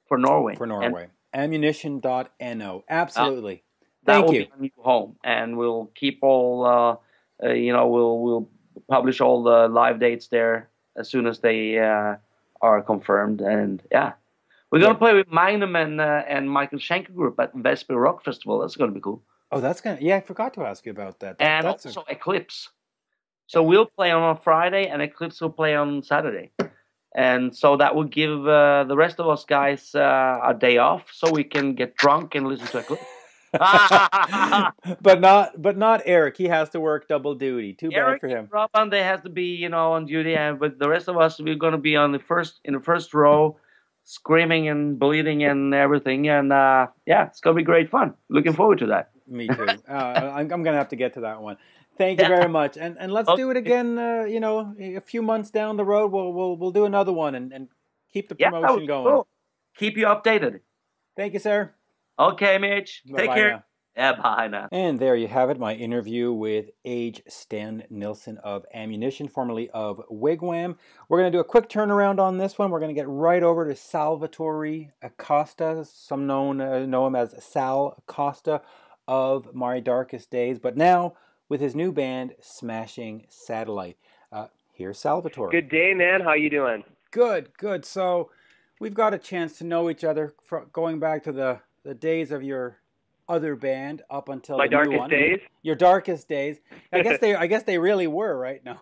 for Norway. For Norway, ammunition.no. Absolutely. Thank you. Be a new home, and we'll keep all. We'll publish all the live dates there as soon as they are confirmed, and yeah, we're gonna play with Magnum and Michael Schenker Group at Vesper Rock Festival. That's gonna be cool. Oh, that's gonna. Yeah, I forgot to ask you about that. And that's also ECLIPSE. So we'll play on a Friday, and ECLIPSE will play on Saturday, and so that will give the rest of us guys a day off, so we can get drunk and listen to ECLIPSE. but not Eric. He has to work double duty. Too bad for him. Robin, they has to be, on duty, but the rest of us, we're gonna be in the first row, screaming and bleeding and everything, and yeah, it's gonna be great fun. Looking forward to that. Me too. I'm going to have to get to that one. Thank you very much, and let's do it again. You know, a few months down the road, we'll do another one and keep the promotion going. Cool. Keep you updated. Thank you, sir. Okay, Mitch. Take care. Now. Yeah, bye now. And there you have it, my interview with Age Sten Nilsen of Ammunition, formerly of Wig Wam. We're going to do a quick turnaround on this one. We're going to get right over to Salvatore Acosta. Some know him as Sal Costa of My Darkest Days. But now, with his new band, Smashing Satellite. Here's Salvatore. Good day, man. How you doing? Good, good. So we've got a chance to know each other going back to the days of your other band up until My Darkest Days. Your Darkest Days. I guess they really were, right? No.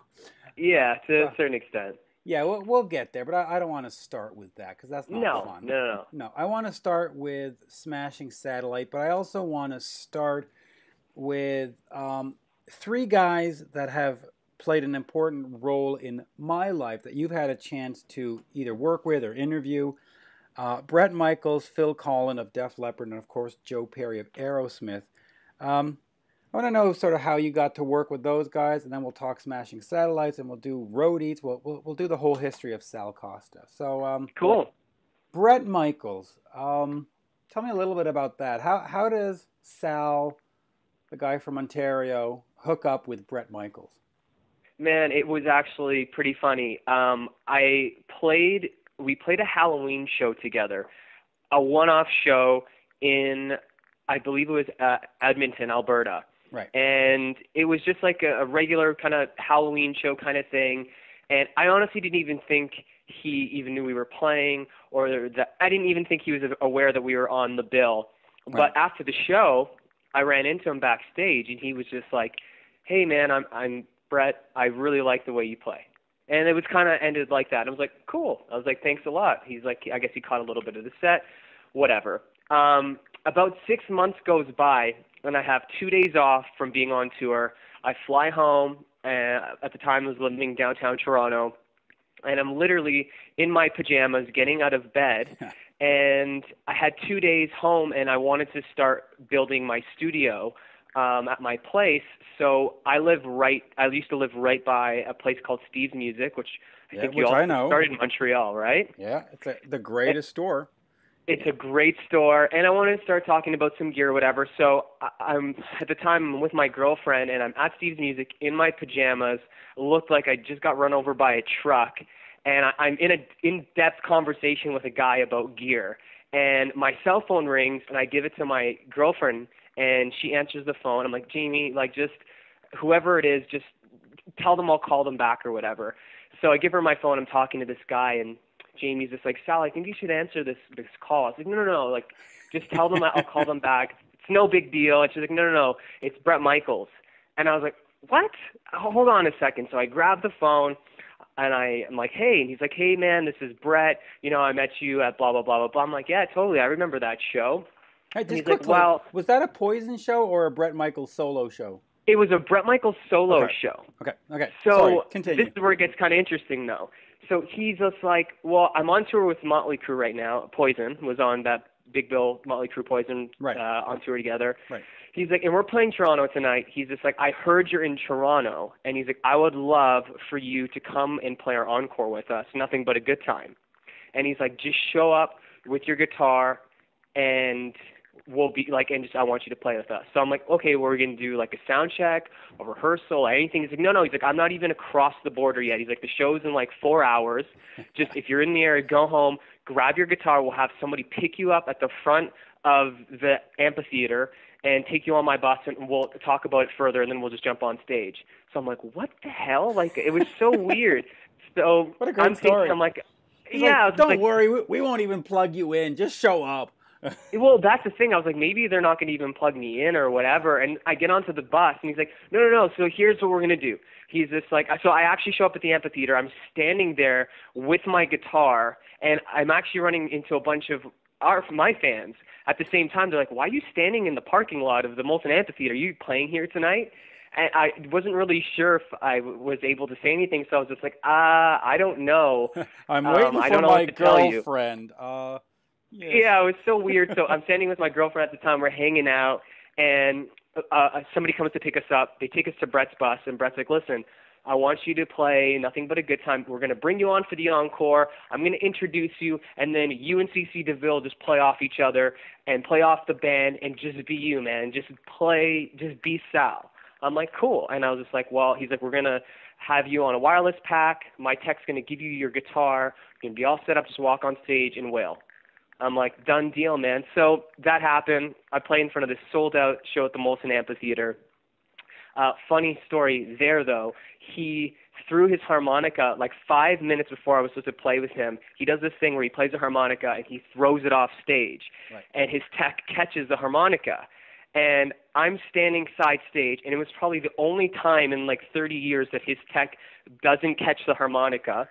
Yeah, to a certain extent. Yeah, we'll get there, but I don't want to start with that because that's not fun. No. I want to start with Smashing Satellite, but I also want to start with three guys that have played an important role in my life that you've had a chance to either work with or interview. Bret Michaels, Phil Collen of Def Leppard, and of course Joe Perry of Aerosmith. I want to know sort of how you got to work with those guys, and then we'll talk Smashing Satellites, and we'll do Road Eats. We'll do the whole history of Sal Costa. So cool. Bret Michaels, tell me a little bit about that. How does Sal, the guy from Ontario, hook up with Bret Michaels? Man, it was actually pretty funny. We played a Halloween show together, a one-off show in, I believe it was Edmonton, Alberta. Right. And it was just like a regular kind of Halloween show kind of thing. And I honestly didn't even think he even knew we were playing, or that I didn't even think he was aware that we were on the bill. Right. But after the show, I ran into him backstage, and he was just like, "Hey, man, I'm Bret. I really like the way you play." And it was kind of ended like that. I was like, cool. I was like, thanks a lot. He's like, I guess he caught a little bit of the set, whatever. About 6 months goes by, and I have 2 days off from being on tour. I fly home. At the time, I was living downtown Toronto, and I'm literally in my pajamas getting out of bed. And I had 2 days home, and I wanted to start building my studio at my place. So I used to live right by a place called Steve's Music, which I think you all started in Montreal, right? Yeah, it's the greatest store. It's a great store, and I wanted to start talking about some gear or whatever. So I'm at the time I'm with my girlfriend, and I'm at Steve's Music in my pajamas. It looked like I just got run over by a truck, and I'm in an in-depth conversation with a guy about gear. And my cell phone rings, and I give it to my girlfriend, and she answers the phone. I'm like, Jamie, like, just whoever it is, just tell them I'll call them back or whatever. So I give her my phone. I'm talking to this guy, and Jamie's just like, Sal, I think you should answer this call. I was like, no, like, just tell them I'll call them back. It's no big deal. And she's like, no, it's Bret Michaels. And I was like, what? Hold on a second. So I grab the phone, and I'm like, hey. And he's like, hey, man, this is Bret. You know, I met you at blah, blah, blah, blah, blah. I'm like, yeah, totally. I remember that show. Hey, just quickly, like, was that a Poison show or a Bret Michaels solo show? It was a Bret Michaels solo show. Okay. So sorry, continue. This is where it gets kind of interesting, though. So he's just like, well, I'm on tour with Motley Crue right now. Poison was on that Big Bill Motley Crue Poison on tour together. Right. He's like, and we're playing Toronto tonight. He's just like, I heard you're in Toronto. And he's like, I would love for you to come and play our encore with us. Nothing but a good time. And he's like, just show up with your guitar, and we'll be like, and just I want you to play with us. So I'm like, okay, we're going to do like a sound check, a rehearsal, anything. He's like, no. He's like, I'm not even across the border yet. He's like, the show's in like 4 hours. Just if you're in the area, go home, grab your guitar. We'll have somebody pick you up at the front of the amphitheater and take you on my bus, and we'll talk about it further, and then we'll just jump on stage. So I'm like, what the hell? Like, it was so weird. So what a great story. I'm like, yeah. Like, don't worry, we won't even plug you in. Just show up. Well, that's the thing. I was like, maybe they're not going to even plug me in or whatever. And I get onto the bus, and he's like, no. So here's what we're going to do. He's just like, so I actually show up at the amphitheater. I'm standing there with my guitar, and I'm actually running into a bunch of my fans at the same time. They're like, why are you standing in the parking lot of the Molten Amphitheater? Are you playing here tonight? And I wasn't really sure if I was able to say anything, so I was just like, I don't know. I'm waiting for my girlfriend. Yeah, it was so weird. So I'm standing with my girlfriend at the time. We're hanging out, And somebody comes to pick us up. They take us to Bret's bus, and Bret's like, listen, I want you to play Nothing But a Good Time. We're going to bring you on for the encore. I'm going to introduce you, and then you and CC DeVille just play off each other and play off the band and just be you, man. Just be Sal. I'm like, cool. And I was just like, well, he's like, we're going to have you on a wireless pack. My tech's going to give you your guitar. You're going to be all set up. Just walk on stage and wail. I'm like, done deal, man. So that happened. I played in front of this sold-out show at the Molson Amphitheater. Funny story there, though. He threw his harmonica like 5 minutes before I was supposed to play with him. He does this thing where he plays a harmonica and he throws it off stage. Right. And his tech catches the harmonica. And I'm standing side stage, and it was probably the only time in like 30 years that his tech doesn't catch the harmonica.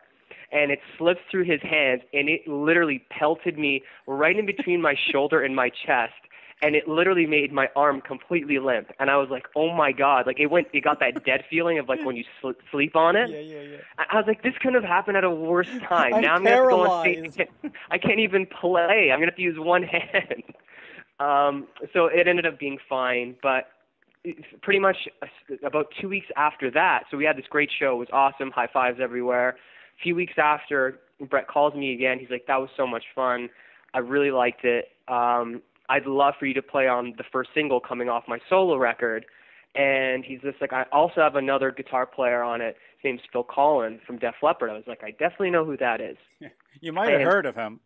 And it slips through his hands, and it literally pelted me right in between my shoulder and my chest. And it literally made my arm completely limp. And I was like, oh my God. Like it got that dead feeling of like when you sleep on it. Yeah. I was like, this couldn't have happened at a worse time. Now I'm going to have to go on stage. I can't even play. I'm going to have to use one hand. So it ended up being fine. But pretty much about 2 weeks after that, so we had this great show. It was awesome. High fives everywhere. A few weeks after, Bret calls me again. He's like, that was so much fun. I really liked it. I'd love for you to play on the first single coming off my solo record. And he's just like, I also have another guitar player on it. His name's Phil Collin from Def Leppard. I was like, I definitely know who that is. You might have heard of him.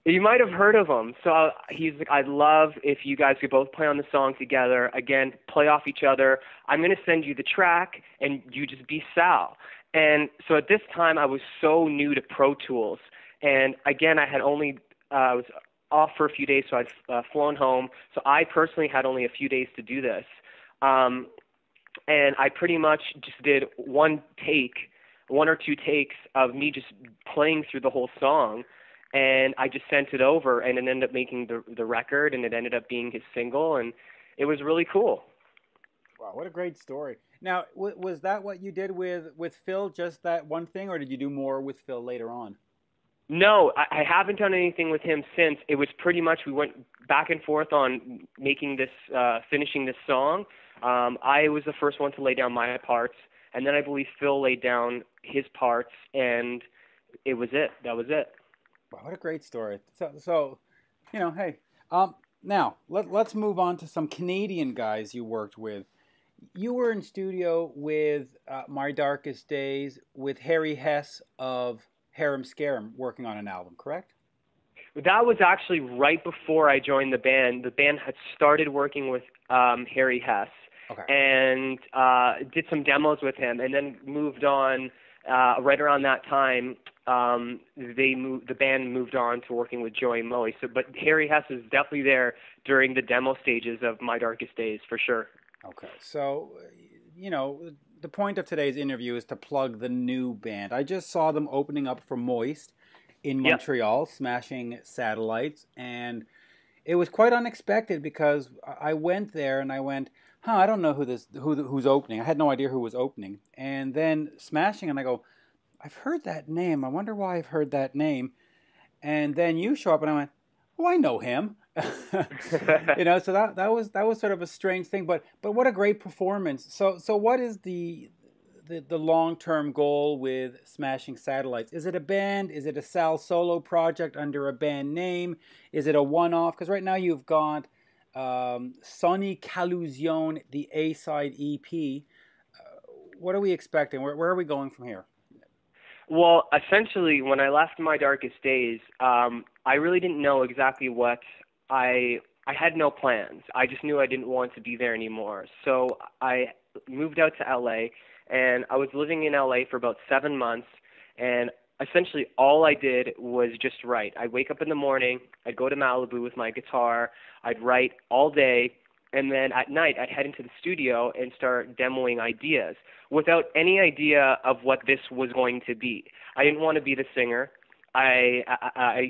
You might have heard of him. So he's like, I'd love if you guys could both play on the song together. Again, play off each other. I'm going to send you the track, and you just be Sal. And so at this time, I was so new to Pro Tools. And again, I had only I was off for a few days, so I'd flown home. So I personally had only a few days to do this. And I pretty much just did one or two takes of me just playing through the whole song. And I just sent it over, and it ended up making the record, and it ended up being his single, and it was really cool. Wow, what a great story. Now, was that what you did with Phil, just that one thing, or did you do more with Phil later on? No, I haven't done anything with him since. It was pretty much we went back and forth on making this, finishing this song. I was the first one to lay down my parts, and then I believe Phil laid down his parts, and it was it. That was it. Wow, what a great story. So you know, hey, now let's move on to some Canadian guys you worked with. You were in studio with My Darkest Days with Harry Hess of Harem Scarum working on an album, correct? That was actually right before I joined the band. The band had started working with Harry Hess, okay, and did some demos with him, and then moved on. Right around that time, the band moved on to working with Joey Moe. But Harry Hess was definitely there during the demo stages of My Darkest Days, for sure. Okay, so you know, the point of today's interview is to plug the new band. I just saw them opening up for Moist in Montreal, yep, Smashing Satellites, and it was quite unexpected because I went there and I went, I don't know who's opening. I had no idea who was opening. And then Smashing, and I go, I've heard that name. I wonder why I've heard that name. And then you show up, and I went, oh, I know him. You know, so that was sort of a strange thing, but what a great performance. So what is the long-term goal with Smashing Satellites? Is it a band? Is it a Sal solo project under a band name? Is it a one-off? Because right now you've got SONICALUZION, the A-Side EP. What are we expecting? Where are we going from here? Well, essentially, when I left My Darkest Days, I really didn't know exactly what I had no plans. I just knew I didn't want to be there anymore. So I moved out to LA, and I was living in LA for about 7 months, and essentially all I did was just write. I'd wake up in the morning, I'd go to Malibu with my guitar, I'd write all day, and then at night I'd head into the studio and start demoing ideas without any idea of what this was going to be. I didn't want to be the singer. I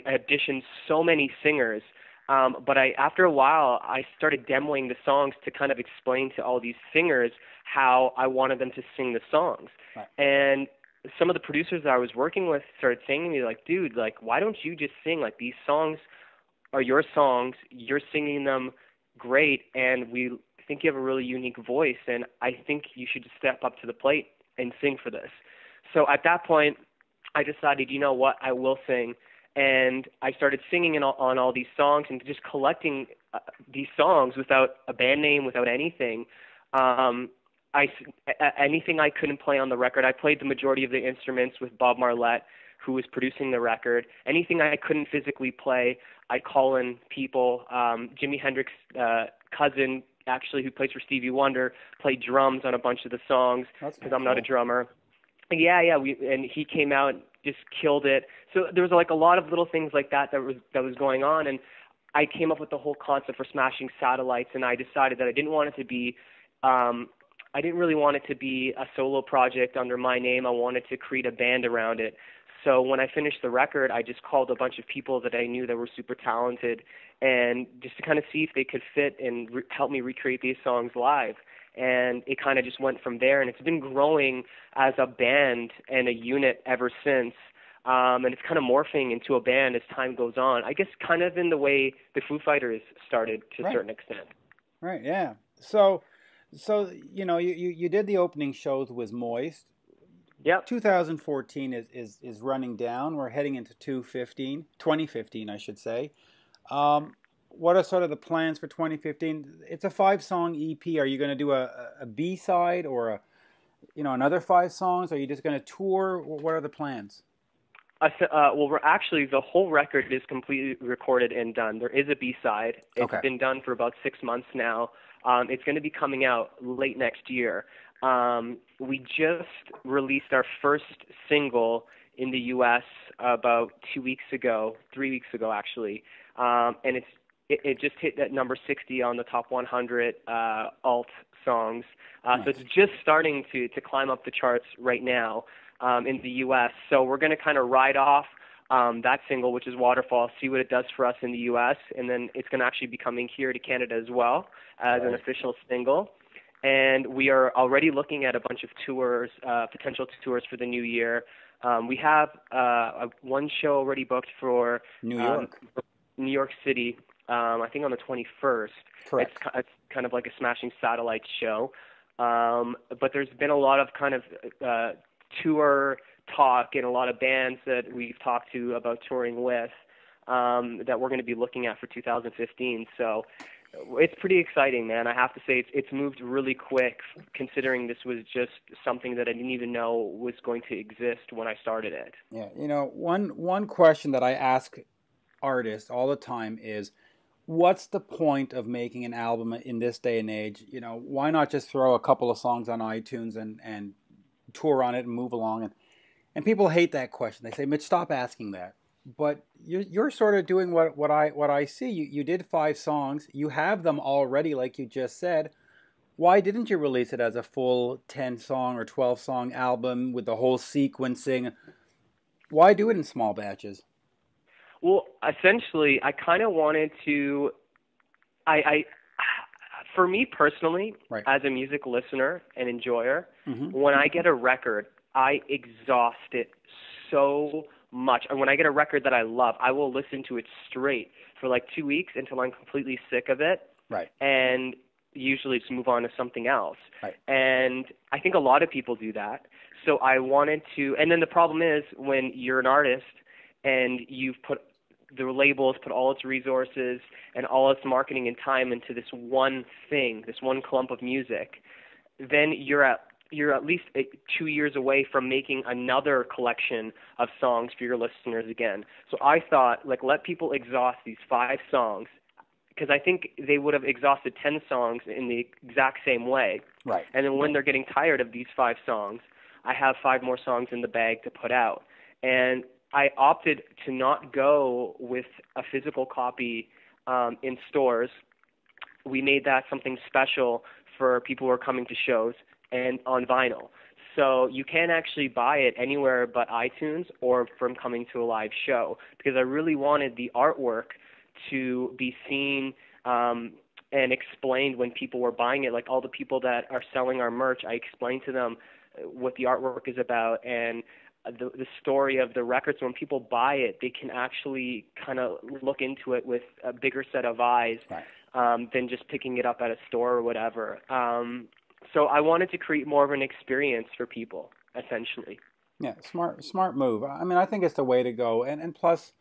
auditioned so many singers, but after a while I started demoing the songs to kind of explain to all these singers how I wanted them to sing the songs. Right. And some of the producers that I was working with started saying to me, like, dude, like, why don't you just sing? Like, these songs are your songs. You're singing them great, and we think you have a really unique voice, and I think you should just step up to the plate and sing for this. So at that point, I decided, you know what, I will sing. And I started singing on all these songs and just collecting these songs without a band name, without anything. Anything I couldn't play on the record, I played the majority of the instruments with Bob Marlette, who was producing the record. Anything I couldn't physically play, I'd call in people. Jimi Hendrix' cousin, actually, who plays for Stevie Wonder, played drums on a bunch of the songs because I'm not a drummer. Yeah, and he came out, just killed it. So there was like a lot of little things like that was going on, and I came up with the whole concept for Smashing Satellites, and I decided that I didn't want it to be, I didn't really want it to be a solo project under my name. I wanted to create a band around it. So when I finished the record, I just called a bunch of people that I knew that were super talented, and just to kind of see if they could fit and help me recreate these songs live. And it kind of just went from there, and it's been growing as a band and a unit ever since. And it's kind of morphing into a band as time goes on. I guess kind of in the way the Foo Fighters started to a certain extent. Right, yeah. So you know, you did the opening shows with Moist. Yep. 2014 is running down. We're heading into 2015, I should say. What are sort of the plans for 2015? It's a 5-song EP. Are you going to do a B-side or another 5 songs? Are you just going to tour? What are the plans? Well, we're actually, the whole record is completely recorded and done. There is a B-side. It's been done for about 6 months now. It's going to be coming out late next year. We just released our first single in the U.S. about 3 weeks ago actually, and it just hit that number 60 on the top 100 alt songs. Nice. So it's just starting to climb up the charts right now in the U.S. So we're going to kind of ride off that single, which is Waterfall, see what it does for us in the U.S., and then it's going to actually be coming here to Canada as well as an official single. And we are already looking at a bunch of tours, potential tours for the new year. We have one show already booked for New York City, I think on the 21st. Correct. It's kind of like a Smashing Satellites show. But there's been a lot of kind of tour talk and a lot of bands that we've talked to about touring with that we're going to be looking at for 2015. So it's pretty exciting, man. I have to say it's moved really quick, considering this was just something that I didn't even know was going to exist when I started it. Yeah, one question that I ask artists all the time is, what's the point of making an album in this day and age? Why not just throw a couple of songs on iTunes and tour on it and move along? And people hate that question. They say, Mitch, stop asking that. But you're sort of doing what I see. You did 5 songs. You have them already, like you just said. Why didn't you release it as a full 10-song or 12-song album with the whole sequencing? Why do it in small batches? Well, essentially, I kind of wanted to. For me personally, as a music listener and enjoyer, when I get a record, I exhaust it so much. And when I get a record that I love, I will listen to it straight for like 2 weeks until I'm completely sick of it. Right. And usually just move on to something else. Right. And I think a lot of people do that. So I wanted to, and then the problem is when you're an artist and you've put the labels, put all its resources and all its marketing and time into this one thing, this one clump of music, then you're at least 2 years away from making another collection of songs for your listeners again. So I thought, let people exhaust these 5 songs, because I think they would have exhausted 10 songs in the exact same way. Right. And then when they're getting tired of these 5 songs, I have 5 more songs in the bag to put out. And I opted to not go with a physical copy in stores. We made that something special for people who are coming to shows, and on vinyl. So you can actually buy it anywhere but iTunes or from coming to a live show, because I really wanted the artwork to be seen and explained when people were buying it. Like all the people that are selling our merch, I explained to them what the artwork is about and the story of the record. So when people buy it, they can actually kind of look into it with a bigger set of eyes. Right. than just picking it up at a store or whatever. So I wanted to create more of an experience for people, essentially. Yeah, smart move. I mean, I think it's the way to go. And plus,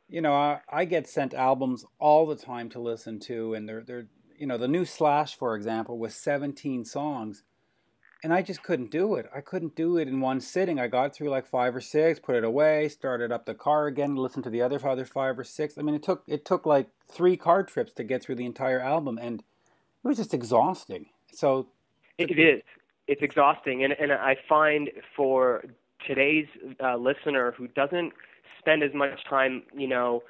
you know, I get sent albums all the time to listen to, and they're you know, the new Slash, for example, was 17 songs, and I just couldn't do it. I couldn't do it in one sitting. I got through like 5 or 6, put it away, started up the car again, listened to the other 5 or 6. I mean, it took like 3 car trips to get through the entire album, and it was just exhausting. So it is. It's exhausting, and I find for today's listener who doesn't spend as much time, you know,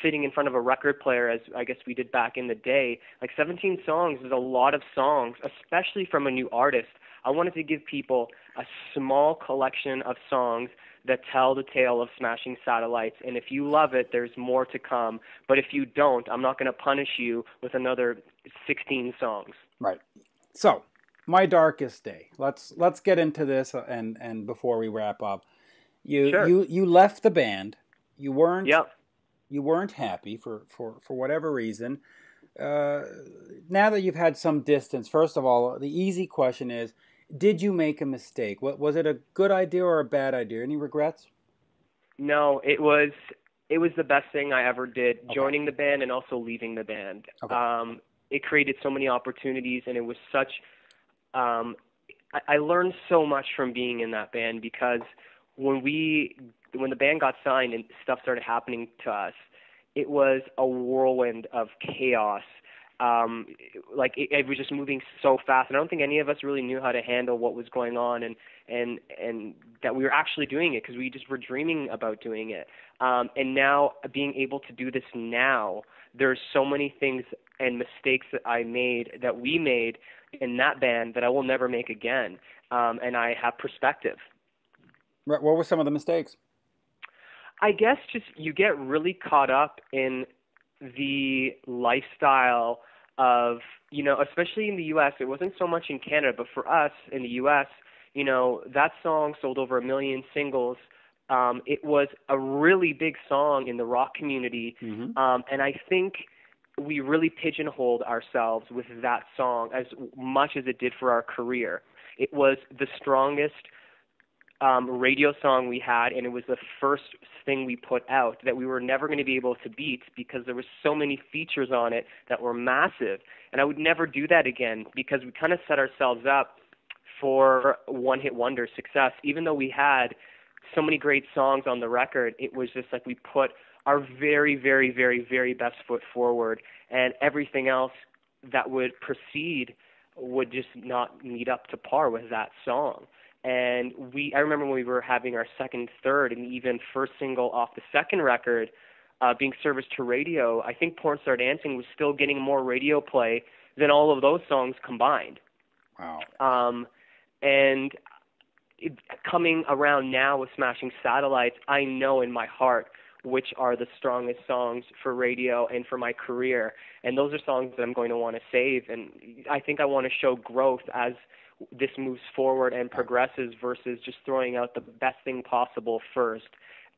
sitting in front of a record player as I guess we did back in the day, like 17 songs is a lot of songs, especially from a new artist. I wanted to give people a small collection of songs that tell the tale of Smashing Satellites, and if you love it, there's more to come. But if you don't, I'm not going to punish you with another 16 songs. Right. So, My Darkest Day. Let's get into this, and before we wrap up, you left the band. You weren't. Yep. You weren't happy for whatever reason. Now that you've had some distance, first of all, the easy question is, did you make a mistake? Was it a good idea or a bad idea? Any regrets? No, it was the best thing I ever did, joining the band and also leaving the band. Okay. It created so many opportunities, and it was such I learned so much from being in that band, because when the band got signed and stuff started happening to us, it was a whirlwind of chaos. It was just moving so fast, and I don't think any of us really knew how to handle what was going on, and that we were actually doing it, because we just were dreaming about doing it. And now being able to do this now, there's so many things and mistakes that we made in that band that I will never make again. And I have perspective. What were some of the mistakes? I guess just you get really caught up in the lifestyle of, you know, especially in the U.S. It wasn't so much in Canada, but for us in the U.S., you know, that song sold over 1 million singles. It was a really big song in the rock community. Mm-hmm. And I think we really pigeonholed ourselves with that song as much as it did for our career. It was the strongest radio song we had, and it was the first thing we put out that we were never going to be able to beat, because there were so many features on it that were massive. And I would never do that again, because we kind of set ourselves up for one-hit wonder success. Even though we had so many great songs on the record, it was just like we put our very, very, very, very best foot forward, and everything else that would proceed would just not meet up to par with that song. And I remember when we were having our second, third, and even first single off the second record being serviced to radio, I think Porn Star Dancing was still getting more radio play than all of those songs combined. Wow. And coming around now with Smashing Satellites, I know in my heart which are the strongest songs for radio and for my career. And those are songs that I'm going to want to save. And I think I want to show growth as this moves forward and progresses, versus just throwing out the best thing possible first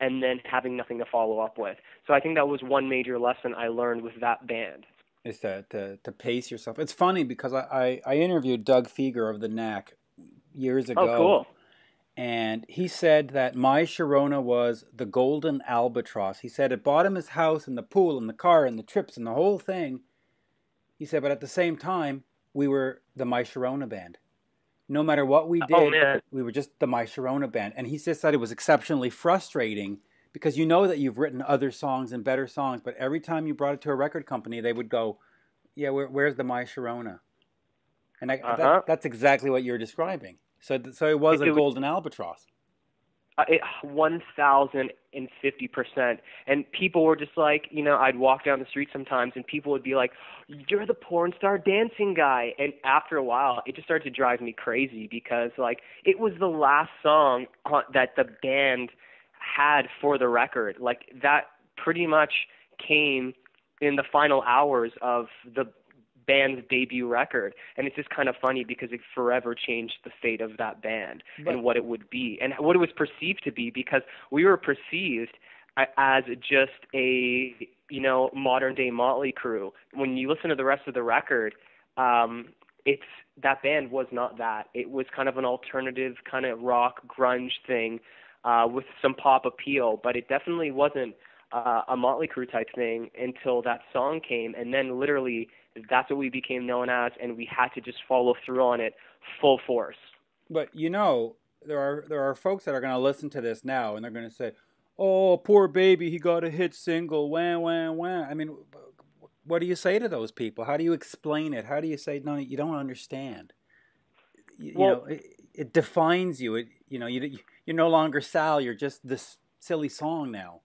and then having nothing to follow up with. So I think that was one major lesson I learned with that band. Is to pace yourself. It's funny because I interviewed Doug Feger of the Knack years ago. Oh, cool. And he said that My Sharona was the golden albatross. He said it bought him his house and the pool and the car and the trips and the whole thing. He said, but at the same time, we were the My Sharona band. No matter what we did, we were just the My Sharona band. And he just said it was exceptionally frustrating, because you know that you've written other songs and better songs, but every time you brought it to a record company, they would go, yeah, where's the My Sharona? And that's exactly what you're describing. So it was a golden albatross. 1,050%. And people were just like, you know, I'd walk down the street sometimes and people would be like, you're the Porn Star Dancing guy. And after a while, it just started to drive me crazy, because like it was the last song that the band had for the record. Like that pretty much came in the final hours of the band's debut record, and it's just kind of funny because it forever changed the fate of that band and what it would be and what it was perceived to be, because we were perceived as just a you know, modern day Motley Crue. When you listen to the rest of the record, it's that band was not that. It was kind of an alternative kind of rock grunge thing with some pop appeal, but it definitely wasn't a Motley Crue type thing until that song came, and then literally that's what we became known as, and we had to just follow through on it full force. But you know, there are folks that are going to listen to this now, and they're going to say, "Oh, poor baby, he got a hit single, wah, wah, wah." I mean, what do you say to those people? How do you explain it? How do you say, no, you don't understand? You know, it defines you. You're no longer Sal. You're just this silly song now.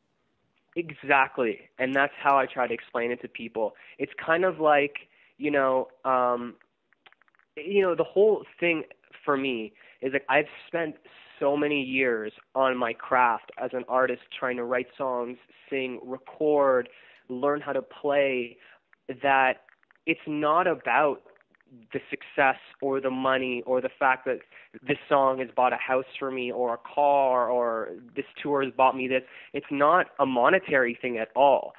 Exactly, and that's how I try to explain it to people. It's kind of like, the whole thing for me is like I've spent so many years on my craft as an artist, trying to write songs, sing, record, learn how to play, that it's not about the success or the money or the fact that this song has bought a house for me or a car or this tour has bought me this. It's not a monetary thing at all.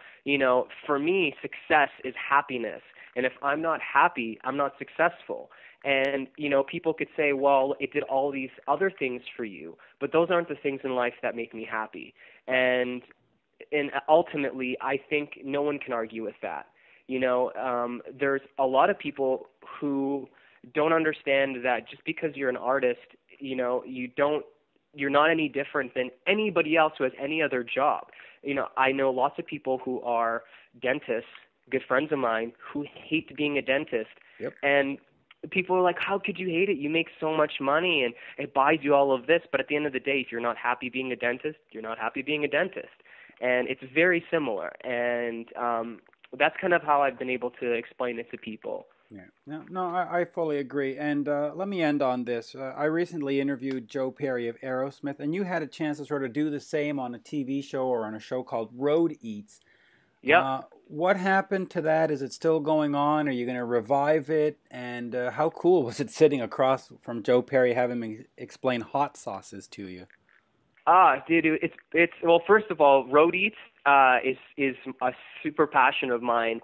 For me, success is happiness. And if I'm not happy, I'm not successful. And, people could say, well, it did all these other things for you, but those aren't the things in life that make me happy. And ultimately, I think no one can argue with that. There's a lot of people who don't understand that just because you're an artist, you're not any different than anybody else who has any other job. I know lots of people who are dentists, good friends of mine, who hate being a dentist. Yep. And people are like, how could you hate it? You make so much money and it buys you all of this. But at the end of the day, if you're not happy being a dentist, you're not happy being a dentist. And it's very similar. And that's kind of how I've been able to explain it to people. Yeah, no, I fully agree. And let me end on this. I recently interviewed Joe Perry of Aerosmith, and you had a chance to sort of do the same on a TV show or on a show called Road Eats. Yeah. What happened to that? Is it still going on? Are you going to revive it? And how cool was it sitting across from Joe Perry, having him explain hot sauces to you? Dude, it's well, first of all, Road Eats is a super passion of mine.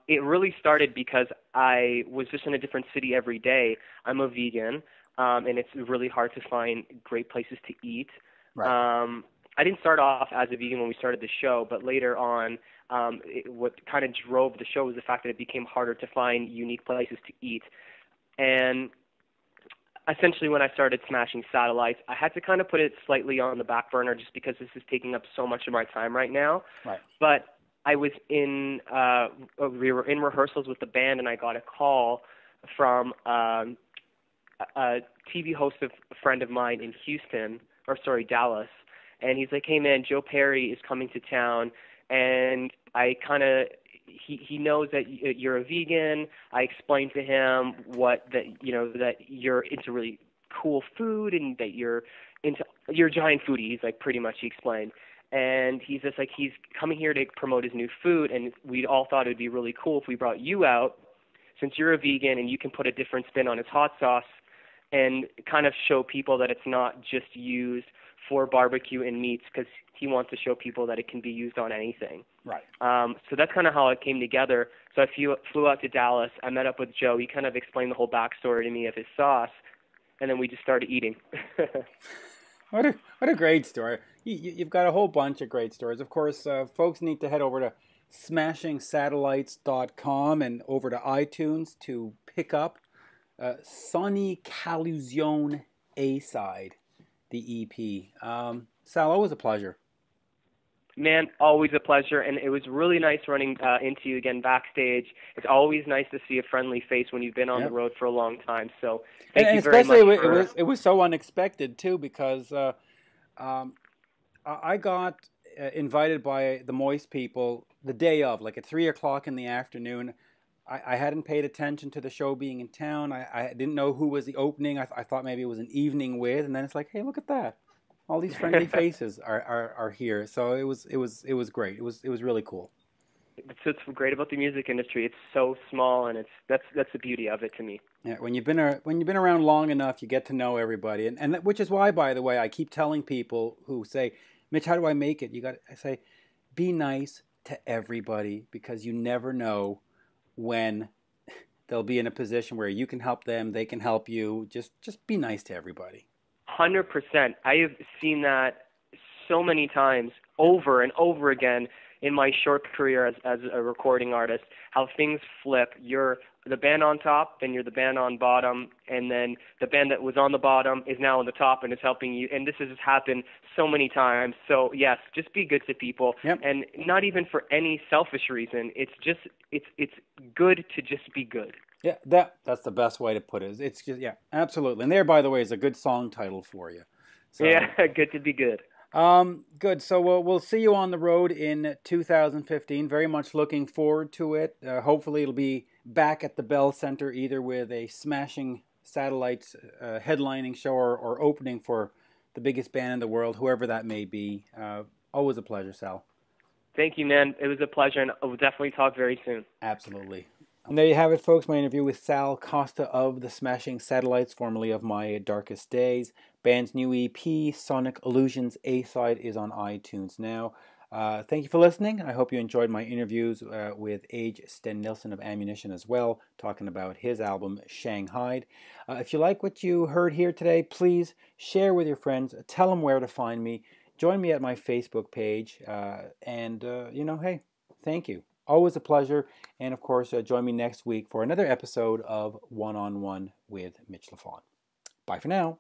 It really started because I was just in a different city every day. I'm a vegan, and it's really hard to find great places to eat. Right. I didn't start off as a vegan when we started the show, but later on, what kind of drove the show was the fact that it became harder to find unique places to eat. And essentially, when I started smashing satellites, I had to kind of put it slightly on the back burner just because this is taking up so much of my time right now. Right. But I was we were in rehearsals with the band, and I got a call from a TV host of a friend of mine in Dallas. And he's like, hey, man, Joe Perry is coming to town. And he knows that you're a vegan. I explained to him that you're into really cool food and that you're a giant foodie. He's like, pretty much, he explained. And he's just like, he's coming here to promote his new food. And we all thought it would be really cool if we brought you out, since you're a vegan and you can put a different spin on his hot sauce and kind of show people that it's not just used for barbecue and meats, because he wants to show people that it can be used on anything. Right. So that's kind of how it came together. So I flew out to Dallas. I met up with Joe. He kind of explained the whole backstory to me of his sauce, and then we just started eating. What a great story. You've got a whole bunch of great stories. Of course, folks need to head over to SmashingSatellites.com and over to iTunes to pick up SONICALUZION A-Side, the EP. Sal, always a pleasure. Man, always a pleasure, and it was really nice running into you again backstage. It's always nice to see a friendly face when you've been on the road for a long time. So thank you very much. Especially it was so unexpected too, because I got invited by the Moist people the day of, like at 3 o'clock in the afternoon. I hadn't paid attention to the show being in town. I didn't know who was the opening. I thought maybe it was an evening with, and then it's like, hey, look at that. All these friendly faces are here. So it was great. It was really cool. That's what's great about the music industry. It's so small, and that's the beauty of it to me. Yeah, when you've been around long enough, you get to know everybody, and which is why, by the way, I keep telling people who say, Mitch, how do I make it? I say, be nice, to everybody, because you never know when they'll be in a position where you can help them, they can help you. Just be nice to everybody. 100%. I have seen that so many times over and over again in my short career as a recording artist, how things flip. You're the band on top, then you're the band on bottom, and then the band that was on the bottom is now on the top and is helping you. And this has happened so many times. So yes, just be good to people, and not even for any selfish reason. It's just it's good to just be good. Yeah, that's the best way to put it. It's just, yeah, absolutely. And there, by the way, is a good song title for you. So, yeah, good to be good. Good. So we'll see you on the road in 2015. Very much looking forward to it. Hopefully it'll be back at the Bell Center, either with a Smashing Satellites headlining show or opening for the biggest band in the world, whoever that may be. Always a pleasure, Sal. Thank you, man. It was a pleasure, and we'll definitely talk very soon. Absolutely. And there you have it, folks, my interview with Sal Costa of the Smashing Satellites, formerly of My Darkest Days. Band's new EP, SONICALUZION A-Side, is on iTunes now. Thank you for listening. I hope you enjoyed my interviews with Age Sten Nilsen of Ammunition as well, talking about his album, SHANGHAEID. If you like what you heard here today, please share with your friends. Tell them where to find me. Join me at my Facebook page. Hey, thank you. Always a pleasure. And, of course, join me next week for another episode of One-on-One with Mitch Lafon. Bye for now.